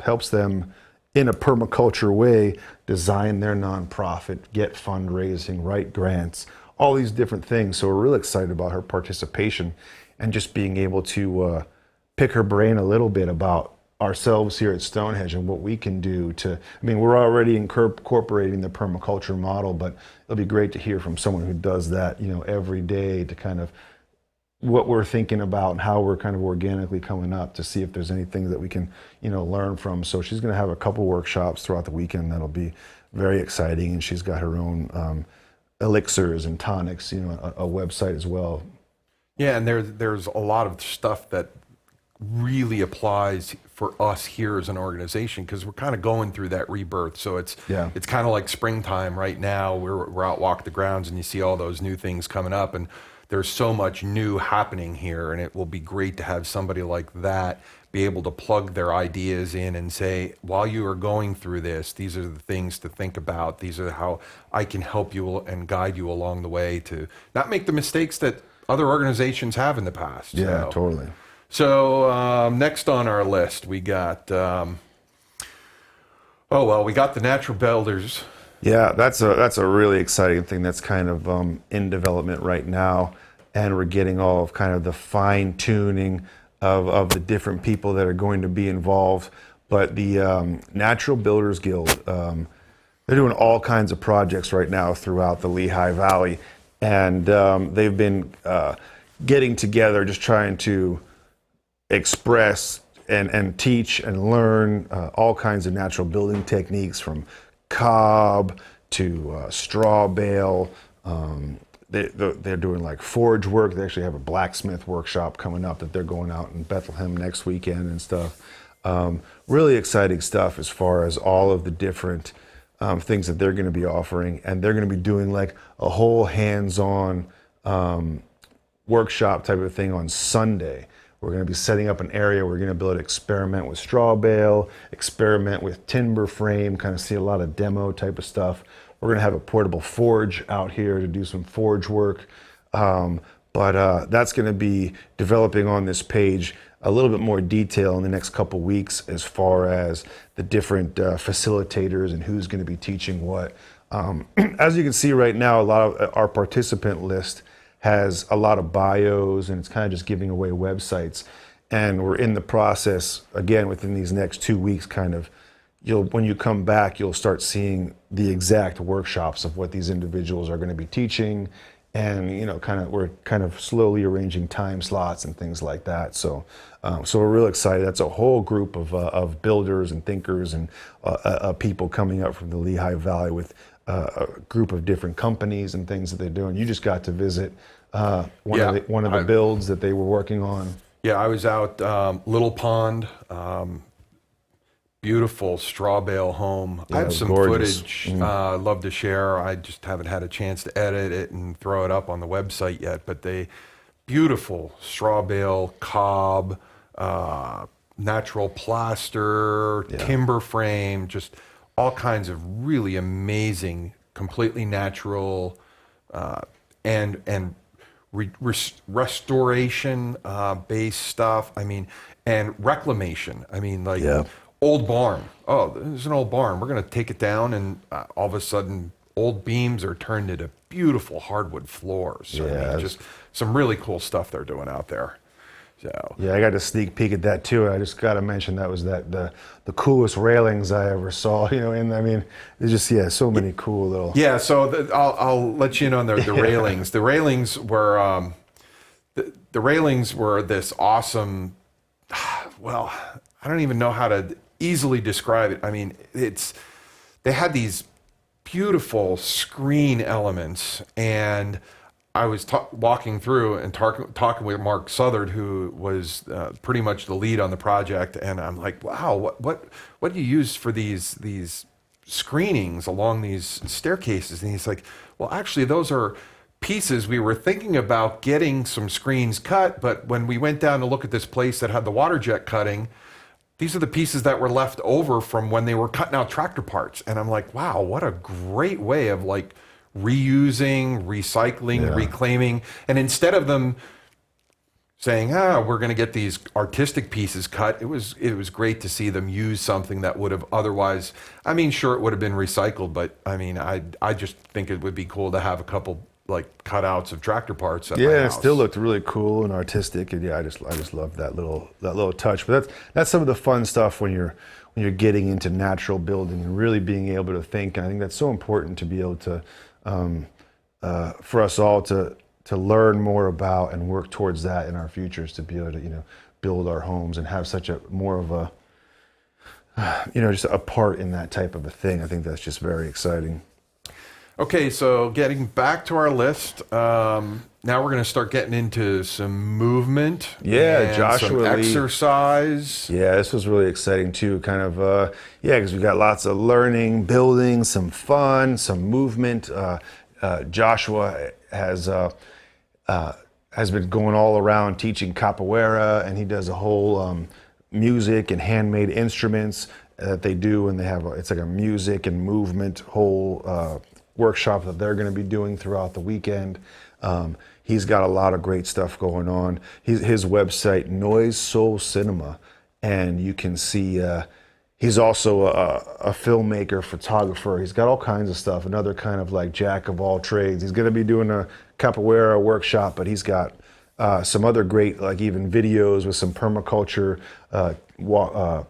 helps them in a permaculture way design their nonprofit, get fundraising, write grants, all these different things. So we're really excited about her participation and just being able to pick her brain a little bit about ourselves here at Stonehedge and what we can do to, I mean, we're already incorporating the permaculture model, but it'll be great to hear from someone who does that, you know, every day, to kind of what we're thinking about and how we're kind of organically coming up to see if there's anything that we can, you know, learn from. So she's going to have a couple workshops throughout the weekend that'll be very exciting, and she's got her own elixirs and tonics, you know, a website as well. Yeah, and there's a lot of stuff that really applies for us here as an organization, because we're kind of going through that rebirth. So it's kind of like springtime right now. We're out walk the grounds and you see all those new things coming up, and there's so much new happening here, and it will be great to have somebody like that be able to plug their ideas in and say, while you are going through this, these are the things to think about. These are how I can help you and guide you along the way to not make the mistakes that other organizations have in the past. Yeah, so, totally. So next on our list, we got, we got the Natural Builders. Yeah, that's a really exciting thing that's kind of in development right now, and we're getting all of kind of the fine tuning of the different people that are going to be involved. But the Natural Builders Guild, they're doing all kinds of projects right now throughout the Lehigh Valley, and they've been getting together, just trying to express and teach and learn all kinds of natural building techniques, from cob to straw bale. They're doing like forge work. They actually have a blacksmith workshop coming up that they're going out in Bethlehem next weekend and stuff. Really exciting stuff as far as all of the different things that they're going to be offering. And they're going to be doing like a whole hands-on workshop type of thing on Sunday. We're going to be setting up an area where we're going to be able to experiment with straw bale, experiment with timber frame, kind of see a lot of demo type of stuff. We're going to have a portable forge out here to do some forge work. But that's going to be developing on this page a little bit more detail in the next couple weeks as far as the different facilitators and who's going to be teaching what. As you can see right now, a lot of our participant list has a lot of bios, and it's kind of just giving away websites. And we're in the process, again, within these next 2 weeks, kind of, when you come back, you'll start seeing the exact workshops of what these individuals are going to be teaching. And, we're kind of slowly arranging time slots and things like that. So we're real excited. That's a whole group of builders and thinkers and people coming up from the Lehigh Valley with a group of different companies and things that they're doing. You just got to visit one of the builds that they were working on. Yeah, I was out Little Pond, beautiful straw bale home. Yeah, I have some gorgeous footage I'd love to share. I just haven't had a chance to edit it and throw it up on the website yet, but beautiful straw bale, cob, natural plaster, timber frame, just all kinds of really amazing, completely natural and restoration based stuff. I mean, and reclamation. I mean, old barn. Oh, there's an old barn. We're going to take it down, and all of a sudden, old beams are turned into beautiful hardwood floors. So, I mean, just some really cool stuff they're doing out there. So yeah, I got a sneak peek at that too. I just got to mention that was the coolest railings I ever saw. And I mean, there's just so many cool little. Yeah, so I'll let you in on the railings. The railings were the railings were this awesome. Well, I don't even know how to easily describe it. I mean, they had these beautiful screen elements, and I was walking through and talking with Mark Southard, who was pretty much the lead on the project, and I'm like, wow, what do you use for these screenings along these staircases? And he's like, well, actually, those are pieces we were thinking about getting some screens cut, but when we went down to look at this place that had the water jet cutting, these are the pieces that were left over from when they were cutting out tractor parts. And I'm like, wow, what a great way of reusing, recycling, reclaiming. And instead of them saying, we're going to get these artistic pieces cut, it was great to see them use something that would have otherwise, I mean, sure, it would have been recycled, but I mean, I just think it would be cool to have a couple cutouts of tractor parts at my house. It still looked really cool and artistic, and I just love that little touch. But that's some of the fun stuff when you're getting into natural building and really being able to think. And I think that's so important to be able to for us all to learn more about and work towards that in our futures, to be able to build our homes and have such a more of a just a part in that type of a thing. I think that's just very exciting. Okay, so getting back to our list, now we're going to start getting into some movement. Yeah, Joshua some exercise. Yeah, this was really exciting too. Kind of, because we got lots of learning, building, some fun, some movement. Joshua has been going all around teaching capoeira, and he does a whole music and handmade instruments that they do, and they have it's like a music and movement whole workshop that they're going to be doing throughout the weekend. He's got a lot of great stuff going on. His website, Noise Soul Cinema, and you can see he's also a filmmaker, photographer. He's got all kinds of stuff, another kind of jack of all trades. He's going to be doing a capoeira workshop, but he's got some other great, even videos with some permaculture,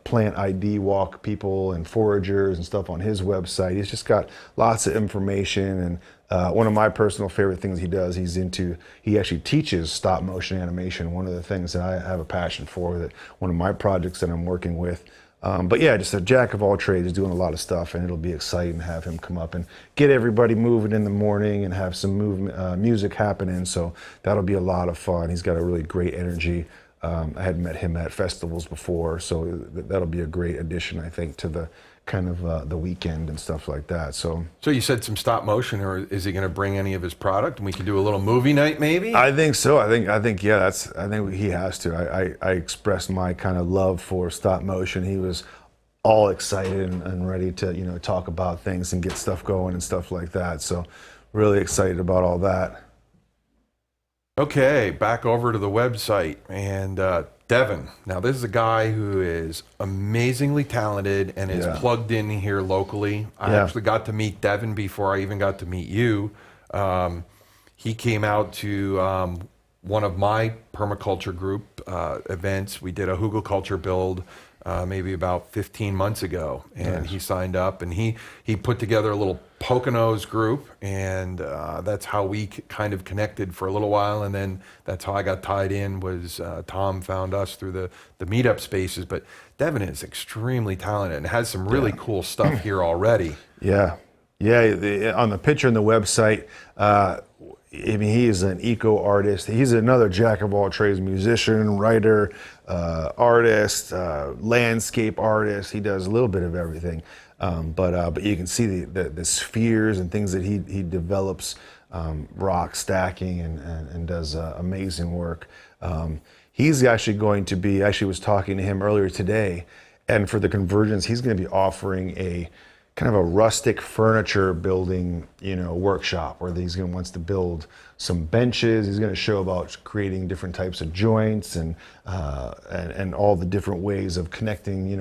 plant ID walk people and foragers and stuff on his website. He's just got lots of information. And one of my personal favorite things he does, he actually teaches stop motion animation. One of the things that I have a passion for, that one of my projects that I'm working with. But yeah, just a jack of all trades. He's doing a lot of stuff, and it'll be exciting to have him come up and get everybody moving in the morning and have some movement, music happening. So that'll be a lot of fun. He's got a really great energy. I had met him at festivals before, so that'll be a great addition, I think, to the kind of the weekend and stuff like that. So you said some stop motion, or is he going to bring any of his product and we can do a little movie night maybe? I think so. I think yeah, I think he has to. I expressed my kind of love for stop motion. He was all excited and ready to talk about things and get stuff going and stuff like that. So really excited about all that. Okay, back over to the website, and Devin. Now, this is a guy who is amazingly talented and is plugged in here locally. I actually got to meet Devin before I even got to meet you. he came out to one of my permaculture group events. We did a hugelkultur build maybe about 15 months ago, and Nice. he signed up, and he put together a little Poconos group, and that's how we kind of connected for a little while, and then that's how I got tied in. Was Tom found us through the meetup spaces, but Devin is extremely talented and has some really cool stuff here already. Yeah, yeah. On the picture on the website, I mean, he is an eco artist. He's another jack of all trades: musician, writer, artist, landscape artist. He does a little bit of everything. But you can see the spheres and things that he develops, rock stacking, and does amazing work. He's actually going to be. Actually, was talking to him earlier today, and for the Convergence, he's going to be offering a kind of a rustic furniture building, workshop where he's going to wants to build some benches. He's going to show about creating different types of joints and all the different ways of connecting,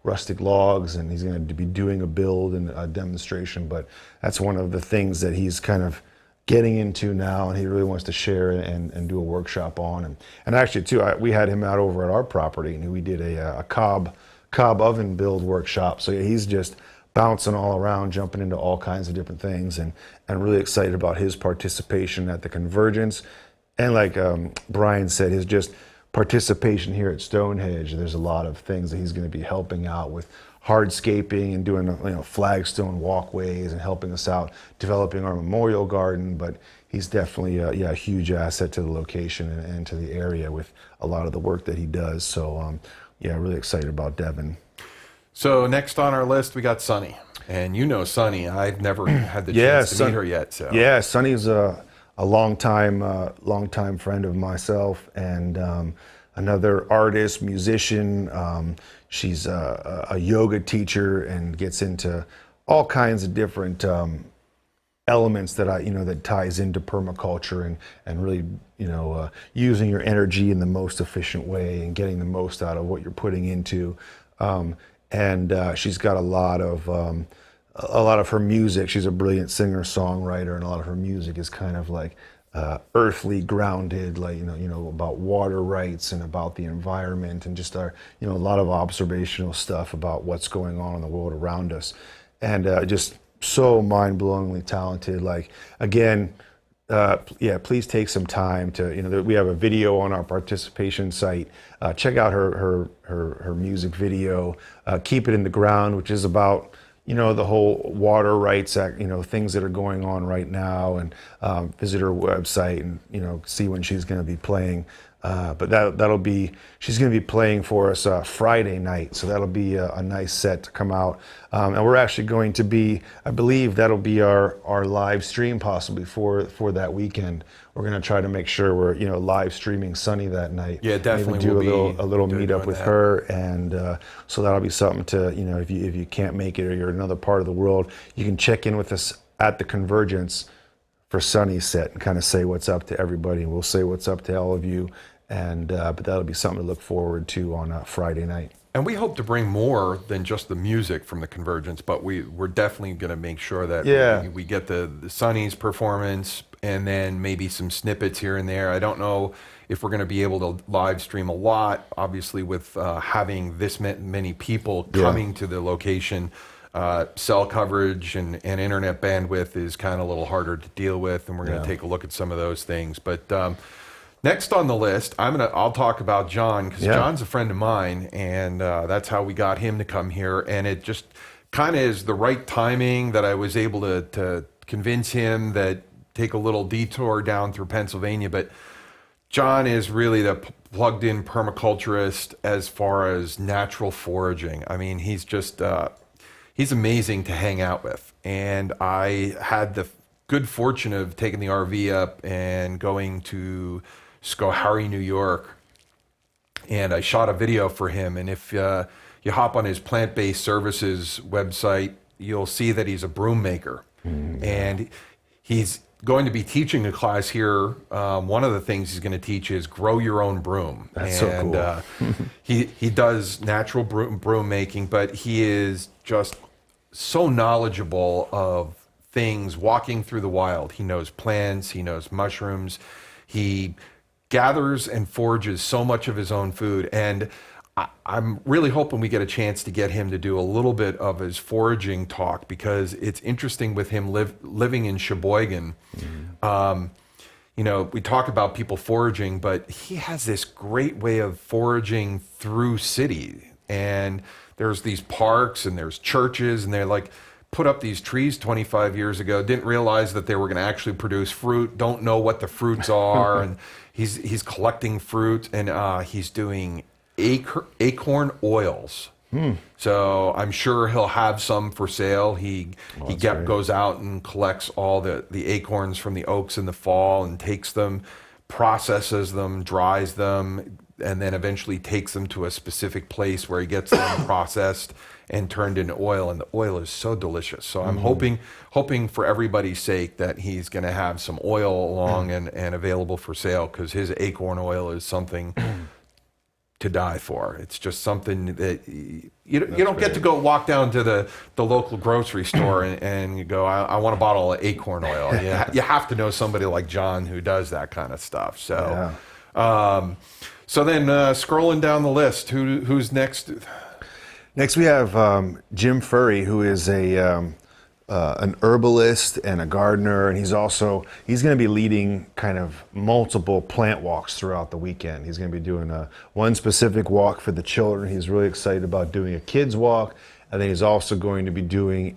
rustic logs. And he's going to be doing a build and a demonstration. But that's one of the things that he's kind of getting into now, and he really wants to share and do a workshop on. And actually, too, we had him out over at our property, and we did a cob oven build workshop. So yeah, he's just bouncing all around, jumping into all kinds of different things, and really excited about his participation at the Convergence. And like Brian said, his just participation here at Stonehedge. There's a lot of things that he's going to be helping out with, hardscaping and doing flagstone walkways and helping us out developing our memorial garden. But he's definitely a huge asset to the location and to the area with a lot of the work that he does. So really excited about Devin. So next on our list, we got Sunny. And Sunny. I've never had the chance to meet her yet. So yeah, Sunny's a longtime friend of myself, and another artist, musician. She's a yoga teacher and gets into all kinds of different elements that that ties into permaculture and really using your energy in the most efficient way and getting the most out of what you're putting into. And she's got a lot of her music. She's a brilliant singer-songwriter, and a lot of her music is kind of like earthly grounded, like about water rights and about the environment, and just a lot of observational stuff about what's going on in the world around us, and just so mind-blowingly talented. Like, again, please take some time to, we have a video on our participation site. Check out her music video, Keep It in the Ground, which is about, the whole water rights act, things that are going on right now, and visit her website and, see when she's going to be playing. But she's going to be playing for us Friday night, so that'll be a nice set to come out. And we're actually going to be, I believe that'll be our live stream possibly for that weekend. We're going to try to make sure we're live streaming Sunny that night. Yeah, definitely. Maybe do a little meetup with her, and so that'll be something to if you can't make it or you're in another part of the world, you can check in with us at the Convergence for Sunny's set and kind of say what's up to everybody, and we'll say what's up to all of you. And but that'll be something to look forward to on Friday night. And we hope to bring more than just the music from the Convergence, but we're definitely going to make sure that we get the Sunny's performance, and then maybe some snippets here and there. I don't know if we're going to be able to live stream a lot, obviously with having this many people coming to the location. Cell coverage and internet bandwidth is kind of a little harder to deal with, and we're going to take a look at some of those things. But next on the list, I'll talk about John, because John's a friend of mine, and that's how we got him to come here. And it just kind of is the right timing that I was able to convince him that take a little detour down through Pennsylvania. But John is really the plugged-in permaculturist as far as natural foraging. I mean, he's just he's amazing to hang out with. And I had the good fortune of taking the RV up and going to Schoharie, New York, and I shot a video for him. And if you hop on his plant-based services website, you'll see that he's a broom maker. And he's going to be teaching a class here. One of the things he's going to teach is grow your own broom. That's so cool. he does natural broom making, but he is just so knowledgeable of things walking through the wild. He knows plants, he knows mushrooms, he gathers and forages so much of his own food. And I'm really hoping we get a chance to get him to do a little bit of his foraging talk, because it's interesting with him living in Sheboygan. You know, we talk about people foraging, but he has this great way of foraging through city. And there's these parks and there's churches, and they're like, put up these trees 25 years ago, didn't realize that they were going to actually produce fruit, don't know what the fruits are. And he's collecting fruit, and he's doing acorn oils. So I'm sure he'll have some for sale. He goes out and collects all the acorns from the oaks in the fall and takes them, processes them, dries them, and then eventually takes them to a specific place where he gets them processed and turned into oil. And the oil is so delicious. So I'm hoping for everybody's sake that he's going to have some oil along and available for sale, because his acorn oil is something to die for. It's just something that you don't get to go walk down to the local grocery store and you go, I want a bottle of acorn oil. You have to know somebody like John who does that kind of stuff. So, so then scrolling down the list, who's next? Next we have Jim Furry, who is an herbalist and a gardener, and he's going to be leading kind of multiple plant walks throughout the weekend. He's going to be doing one specific walk for the children. He's really excited about doing a kids walk, and then he's also going to be doing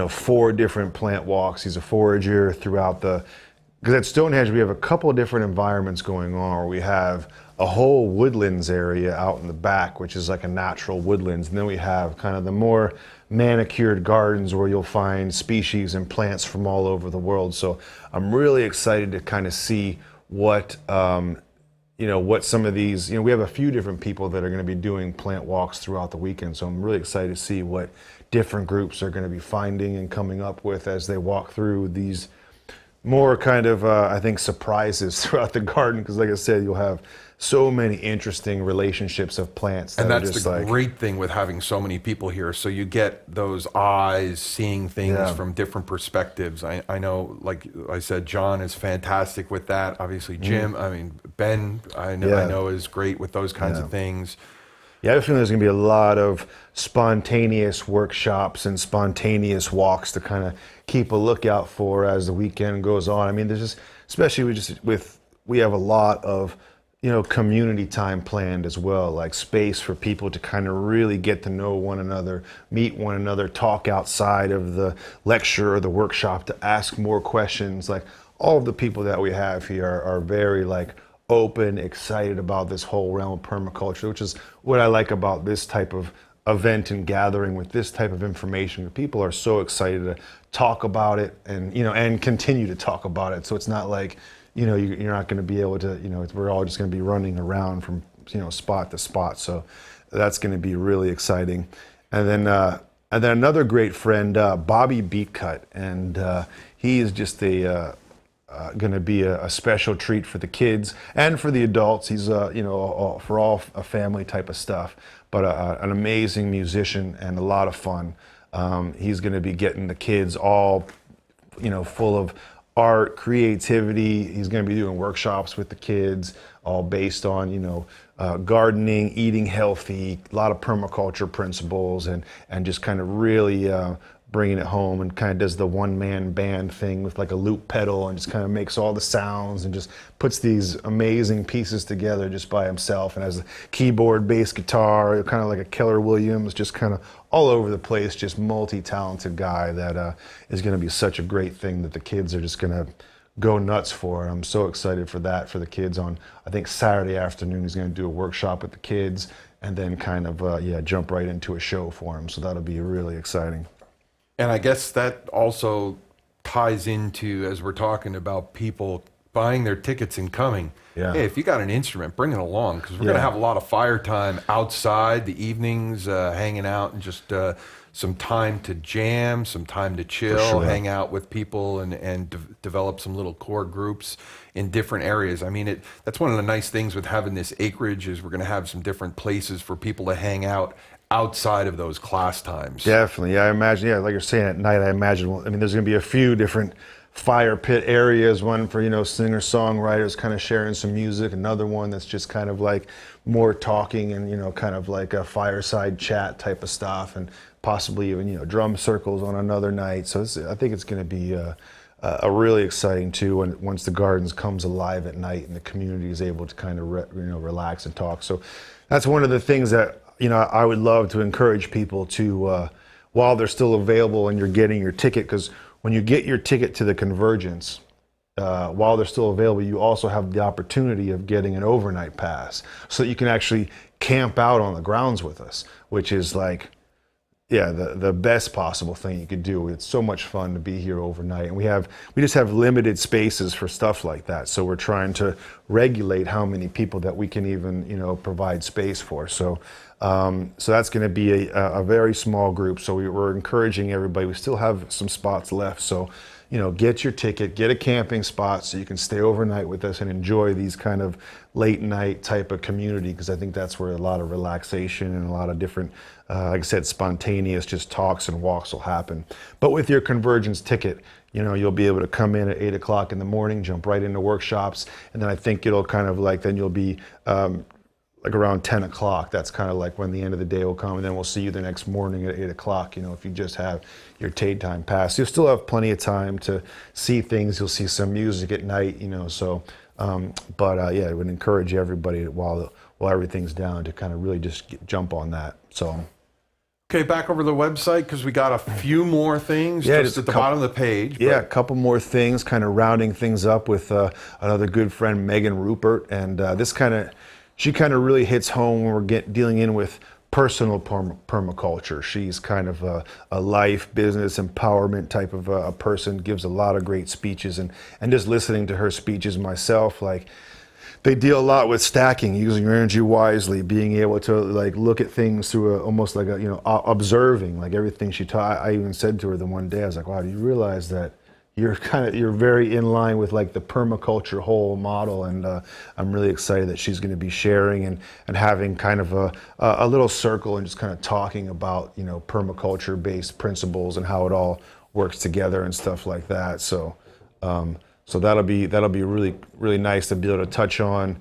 4 different plant walks. He's a forager throughout because at Stonehedge we have a couple of different environments going on, where we have a whole woodlands area out in the back, which is like a natural woodlands, and then we have kind of the more manicured gardens where you'll find species and plants from all over the world. So I'm really excited to kind of see what what some of these, we have a few different people that are going to be doing plant walks throughout the weekend. So I'm really excited to see what different groups are going to be finding and coming up with as they walk through these more kind of, I think, surprises throughout the garden. Because like I said, you'll have so many interesting relationships of plants. And that's the great thing with having so many people here. So you get those eyes seeing things from different perspectives. I know, like I said, John is fantastic with that. Obviously, Jim, I mean, Ben, I know is great with those kinds of things. Yeah, I have a feeling there's going to be a lot of spontaneous workshops and spontaneous walks to kind of keep a lookout for as the weekend goes on. I mean, there's just, especially we have a lot of community time planned as well, like space for people to kind of really get to know one another, meet one another, talk outside of the lecture or the workshop, to ask more questions. Like, all of the people that we have here are very open, excited about this whole realm of permaculture, which is what I like about this type of event and gathering with this type of information. People are so excited to talk about it and continue to talk about it. So it's not like you're not going to be able to, we're all just going to be running around from, spot to spot. So that's going to be really exciting. And then another great friend, Bobby Beatcut, and he is just going to be a special treat for the kids and for the adults. He's, for all a family type of stuff, but an amazing musician and a lot of fun. He's going to be getting the kids all, full of art, creativity. He's going to be doing workshops with the kids, all based on, gardening, eating healthy, a lot of permaculture principles, and just kind of really bringing it home, and kind of does the one-man band thing with like a loop pedal and just kind of makes all the sounds and just puts these amazing pieces together just by himself, and has a keyboard, bass guitar, kind of like a Keller Williams, just kind of all over the place, just multi-talented guy that is going to be such a great thing that the kids are just going to go nuts for. And I'm so excited for that for the kids. On, I think, Saturday afternoon, he's going to do a workshop with the kids, and then kind of jump right into a show for them. So that'll be really exciting. And I guess that also ties into, as we're talking about people buying their tickets and coming. Yeah. Hey, if you got an instrument, bring it along, because we're going to have a lot of fire time outside, the evenings, hanging out, and just some time to jam, some time to chill, hang out with people, and develop some little core groups in different areas. I mean, that's one of the nice things with having this acreage is we're going to have some different places for people to hang out outside of those class times. Definitely. Yeah, I imagine, yeah, like you're saying, at night, I imagine, well, I mean, there's going to be a few different fire pit areas, one for, you know, singer-songwriters kind of sharing some music, another one that's just kind of like more talking and, you know, kind of like a fireside chat type of stuff, and possibly even, you know, drum circles on another night. So I think it's going to be a really exciting too once the gardens comes alive at night and the community is able to kind of relax and talk. So that's one of the things that, you know, I would love to encourage people to, while they're still available and you're getting your ticket, because when you get your ticket to the Convergence, while they're still available, you also have the opportunity of getting an overnight pass so that you can actually camp out on the grounds with us, which is like, yeah, the best possible thing you could do. It's so much fun to be here overnight, and we just have limited spaces for stuff like that. So we're trying to regulate how many people that we can even, you know, provide space for. So so that's going to be a very small group. So we're encouraging everybody. We still have some spots left. So, you know, get your ticket, get a camping spot so you can stay overnight with us and enjoy these kind of late night type of community, because I think that's where a lot of relaxation and a lot of different, like I said, spontaneous just talks and walks will happen. But with your Convergence ticket, you know, you'll be able to come in at 8 o'clock in the morning, jump right into workshops, and then I think it'll kind of like, then you'll be like around 10 o'clock. That's kind of like when the end of the day will come, and then we'll see you the next morning at 8 o'clock, you know, if you just have your TieDyeTime pass. You'll still have plenty of time to see things. You'll see some music at night, you know, so, yeah, I would encourage everybody while everything's down to kind of really just jump on that, so. Okay, back over to the website, because we got a few more things just at the bottom of the page. Yeah, a couple more things, kind of rounding things up with another good friend, Megan Rupert, and she kind of really hits home when we're dealing in with personal permaculture. She's kind of a life, business, empowerment type of a person, gives a lot of great speeches, and just listening to her speeches myself, like, they deal a lot with stacking, using your energy wisely, being able to like look at things through almost like a, you know, observing, like everything she taught. I even said to her the one day, I was like, wow, do you realize that you're very in line with like the permaculture whole model? And I'm really excited that she's going to be sharing and having kind of a little circle and just kind of talking about, you know, permaculture based principles and how it all works together and stuff like that. So so that'll be really, really nice to be able to touch on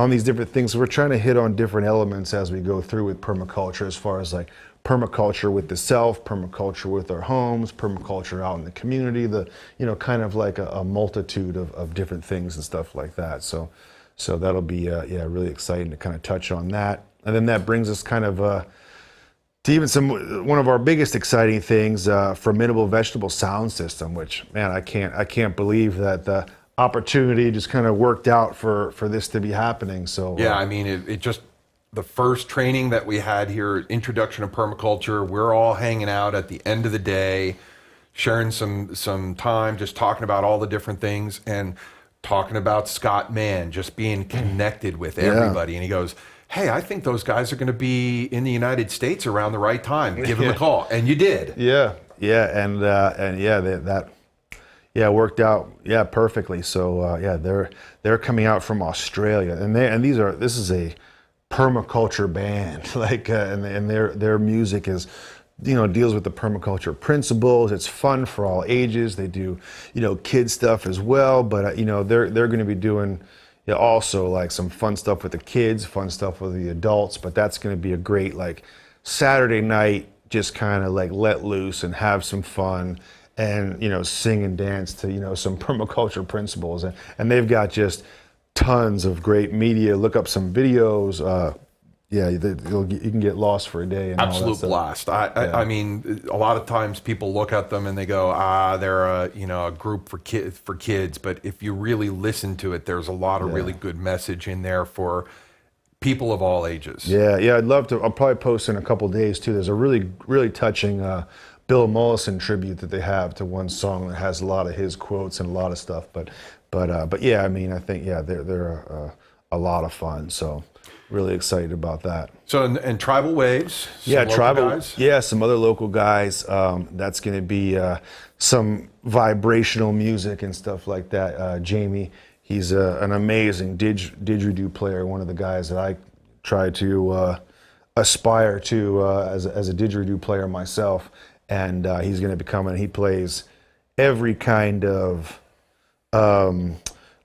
these different things. So we're trying to hit on different elements as we go through with permaculture, as far as like permaculture with the self, permaculture with our homes, permaculture out in the community, you know, kind of like a multitude of different things and stuff like that. So that'll be, yeah, really exciting to kind of touch on that. And then that brings us kind of, to even one of our biggest exciting things, formidable vegetable sound system, which, man, I can't believe that the opportunity just kind of worked out for this to be happening. So yeah, I mean, it just, the first training that we had here, Introduction to Permaculture, we're all hanging out at the end of the day, sharing some time, just talking about all the different things and talking about Scott Mann, just being connected with everybody. And he goes, hey, I think those guys are going to be in the United States around the right time. Give them a call. And you did. Yeah. And yeah, that worked out, yeah, perfectly. So yeah, they're coming out from Australia, and this is a permaculture band, like, and their music is, you know, deals with the permaculture principles. It's fun for all ages. They do, you know, kid stuff as well, but you know, they're going to be doing, yeah, also like some fun stuff with the kids, fun stuff with the adults, but that's going to be a great like Saturday night, just kind of like let loose and have some fun and, you know, sing and dance to, you know, some permaculture principles. And they've got just tons of great media. Look up some videos. Yeah, you can get lost for a day. And absolute blast. I mean, a lot of times people look at them and they go, they're a group for kids. But if you really listen to it, there's a lot of really good message in there for people of all ages. Yeah, I'd love to. I'll probably post in a couple of days too. There's a really, really touching Bill Mollison tribute that they have to one song that has a lot of his quotes and a lot of stuff. But But yeah, I mean, I think they're a lot of fun. So really excited about that. So and Tribal Waves, Yeah, Tribal guys? Yeah, some other local guys. That's going to be some vibrational music and stuff like that. Jamie, he's an amazing didgeridoo player. One of the guys that I try to aspire to as a didgeridoo player myself. And he's going to be coming. He plays every kind of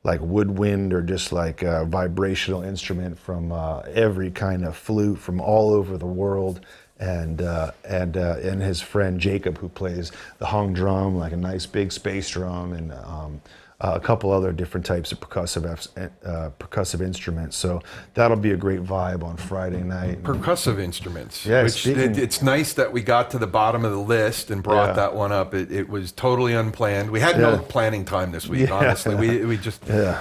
like woodwind or just like a vibrational instrument from every kind of flute from all over the world, and his friend Jacob, who plays the hung drum, like a nice big space drum, and a couple other different types of percussive instruments. So that'll be a great vibe on Friday night. Percussive instruments. Yeah, it's nice that we got to the bottom of the list and brought that one up. It was totally unplanned. We had no planning time this week, honestly. We just I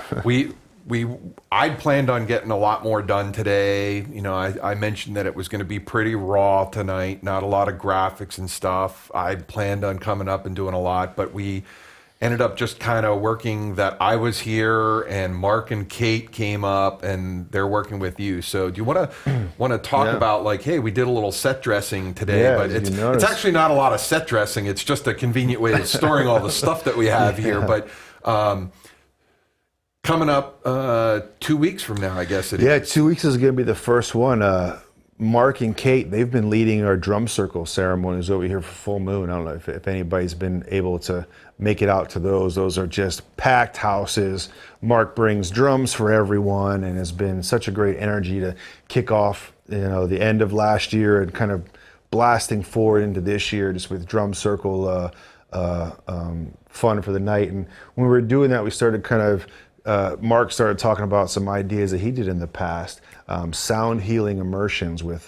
planned on getting a lot more done today. You know, I mentioned that it was going to be pretty raw tonight, not a lot of graphics and stuff. I planned on coming up and doing a lot, but we ended up just kind of working that I was here, and Mark and Kate came up and they're working with you. So do you want to talk about, like, hey, we did a little set dressing today, but it's actually not a lot of set dressing. It's just a convenient way of storing all the stuff that we have here. But coming up 2 weeks from now, I guess it is. Yeah, 2 weeks is going to be the first one. Mark and Kate, they've been leading our drum circle ceremonies over here for Full Moon. I don't know if anybody's been able to make it out to those. Those are just packed houses. Mark brings drums for everyone and has been such a great energy to kick off, you know, the end of last year and kind of blasting forward into this year just with drum circle fun for the night. And when we were doing that, we started kind of Mark started talking about some ideas that he did in the past, sound healing immersions with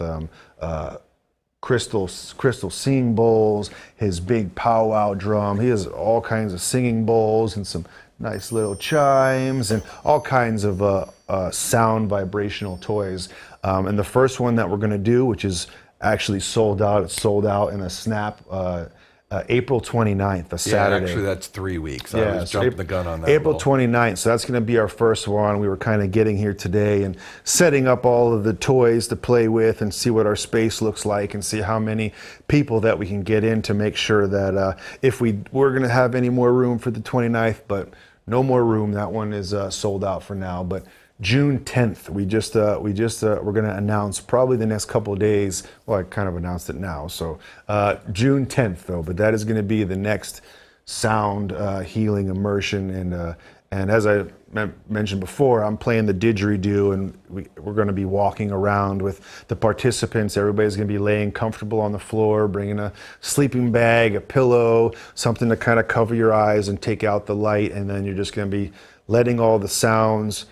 crystal singing bowls, his big powwow drum. He has all kinds of singing bowls and some nice little chimes and all kinds of sound vibrational toys. And the first one that we're going to do, which is actually sold out, it's sold out in a snap. April 29th, a Saturday. Actually, that's 3 weeks. I was jumping the gun on that. April 29th, so that's going to be our first one. We were kind of getting here today and setting up all of the toys to play with and see what our space looks like and see how many people that we can get in to make sure that if we're going to have any more room for the 29th, but no more room. That one is sold out for now. But June 10th, we're going to announce probably the next couple of days. Well, I kind of announced it now. So June 10th, though, but that is going to be the next sound healing immersion. And as I mentioned before, I'm playing the didgeridoo, and we're going to be walking around with the participants. Everybody's going to be laying comfortable on the floor, bringing a sleeping bag, a pillow, something to kind of cover your eyes and take out the light. And then you're just going to be letting all the sounds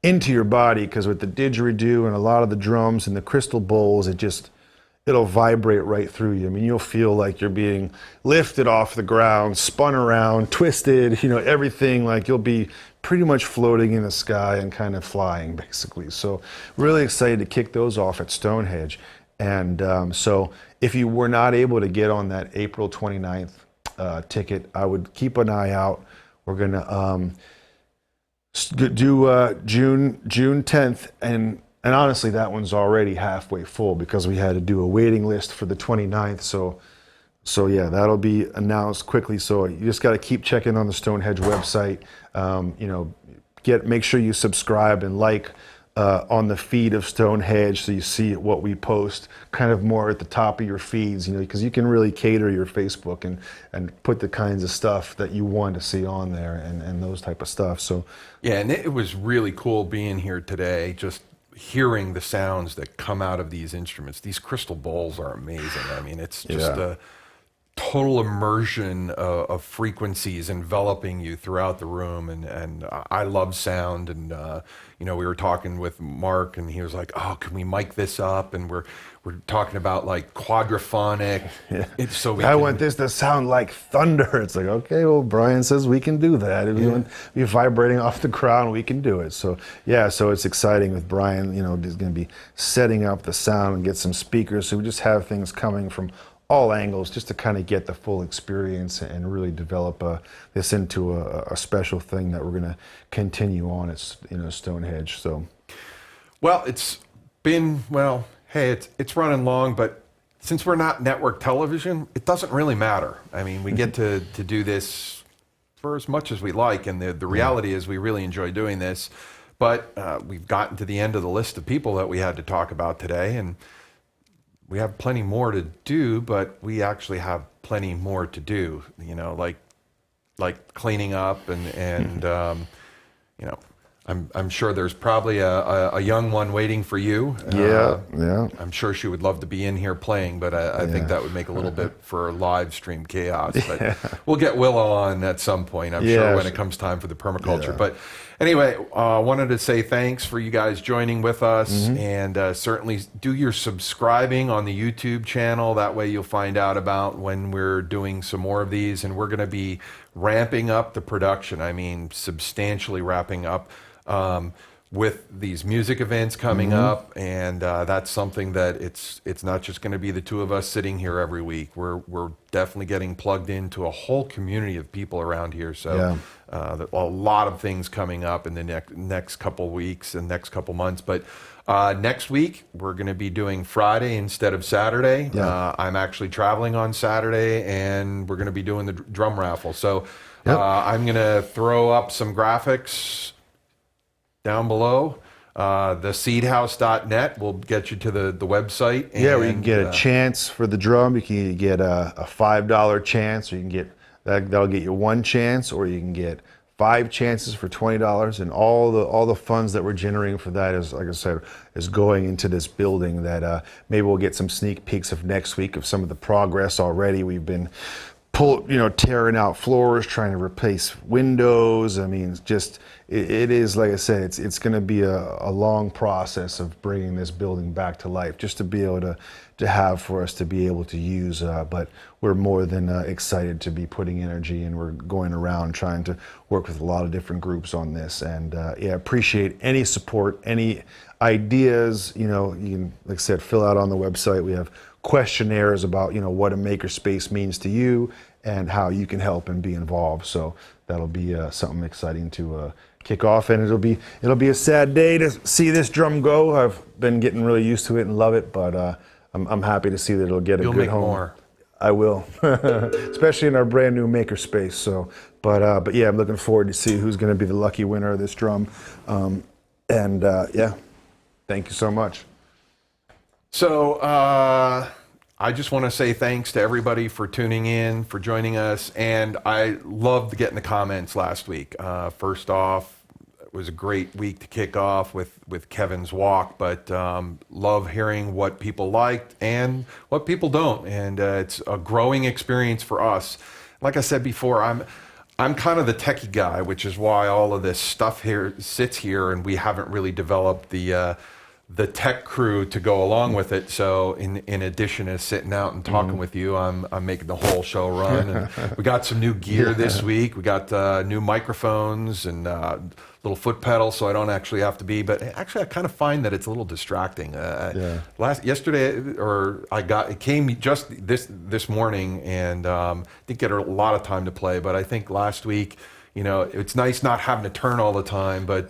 into your body, because with the didgeridoo and a lot of the drums and the crystal bowls, it'll vibrate right through you. I mean, you'll feel like you're being lifted off the ground, spun around, twisted, you know, everything. Like you'll be pretty much floating in the sky and kind of flying, basically. So really excited to kick those off at Stonehedge. And so if you were not able to get on that April 29th ticket, I would keep an eye out. We're going to do June 10th, and honestly that one's already halfway full because we had to do a waiting list for the 29th. So yeah, that'll be announced quickly. So you just got to keep checking on the Stonehedge website. You know, make sure you subscribe and like on the feed of Stonehedge, so you see what we post kind of more at the top of your feeds, you know, because you can really cater your Facebook and put the kinds of stuff that you want to see on there and those type of stuff. So yeah, and it was really cool being here today, just hearing the sounds that come out of these instruments. These crystal bowls are amazing. I mean, it's just a total immersion of frequencies enveloping you throughout the room, and I love sound. And you know, we were talking with Mark, and he was like, "Oh, can we mic this up?" And we're talking about like quadraphonic. So I want this to sound like thunder. It's like, okay, well, Brian says we can do that. If you want to be vibrating off the ground, we can do it. So yeah, so it's exciting with Brian. You know, he's going to be setting up the sound and get some speakers. So we just have things coming from all angles, just to kind of get the full experience and really develop this into a special thing that we're going to continue on at Stonehedge. So, well, it's been, well, hey, it's running long, but since we're not network television, it doesn't really matter. I mean, we get to do this for as much as we like, and the reality is we really enjoy doing this. But we've gotten to the end of the list of people that we had to talk about today, and we have plenty more to do, but we actually have plenty more to do, like cleaning up and you know, I'm sure there's probably a young one waiting for you. Yeah. I'm sure she would love to be in here playing, but I think that would make a little bit for live stream chaos. But we'll get Willow on at some point, I'm sure, when it comes time for the permaculture. Yeah. But anyway, wanted to say thanks for you guys joining with us, and certainly do your subscribing on the YouTube channel. That way you'll find out about when we're doing some more of these, and we're going to be ramping up the production. I mean, substantially wrapping up with these music events coming up, and that's something that it's not just going to be the two of us sitting here every week. We're definitely getting plugged into a whole community of people around here. So a lot of things coming up in the next couple weeks and next couple months. But next week we're going to be doing Friday instead of Saturday. I'm actually traveling on Saturday, and we're going to be doing the drum raffle. So I'm going to throw up some graphics down below. The seedhouse.net will get you to the website. And, where you can get a chance for the drum. You can get a $5 chance, or you can get that'll get you one chance, or you can get 5 chances for $20. And all the funds that we're generating for that is, like I said, is going into this building. That maybe we'll get some sneak peeks of next week of some of the progress already. We've been tearing out floors, trying to replace windows. I mean, it is, like I said, it's going to be a long process of bringing this building back to life, just to be able to have for us to be able to use. But we're more than excited to be putting energy, and we're going around trying to work with a lot of different groups on this. And appreciate any support, any ideas. You can, like I said, fill out on the website. We have questionnaires about what a makerspace means to you and how you can help and be involved. So that'll be something exciting to kick off, and it'll be a sad day to see this drum go. I've been getting really used to it and love it, but I'm happy to see that it'll get a good home. More. I will, especially in our brand new makerspace. So, but yeah, I'm looking forward to see who's going to be the lucky winner of this drum. Thank you so much. So I just want to say thanks to everybody for tuning in, for joining us, and I loved getting the comments last week. First off, it was a great week to kick off with Kevin's walk, but love hearing what people liked and what people don't, and it's a growing experience for us. Like I said before, I'm kind of the techie guy, which is why all of this stuff here sits here, and we haven't really developed the tech crew to go along with it. So in addition to sitting out and talking with you, I'm making the whole show run. And we got some new gear this week. We got new microphones and little foot pedals, so I don't actually have to be. But actually, I kind of find that it's a little distracting. Yesterday, it came just this morning, and didn't get a lot of time to play. But I think last week, it's nice not having to turn all the time, but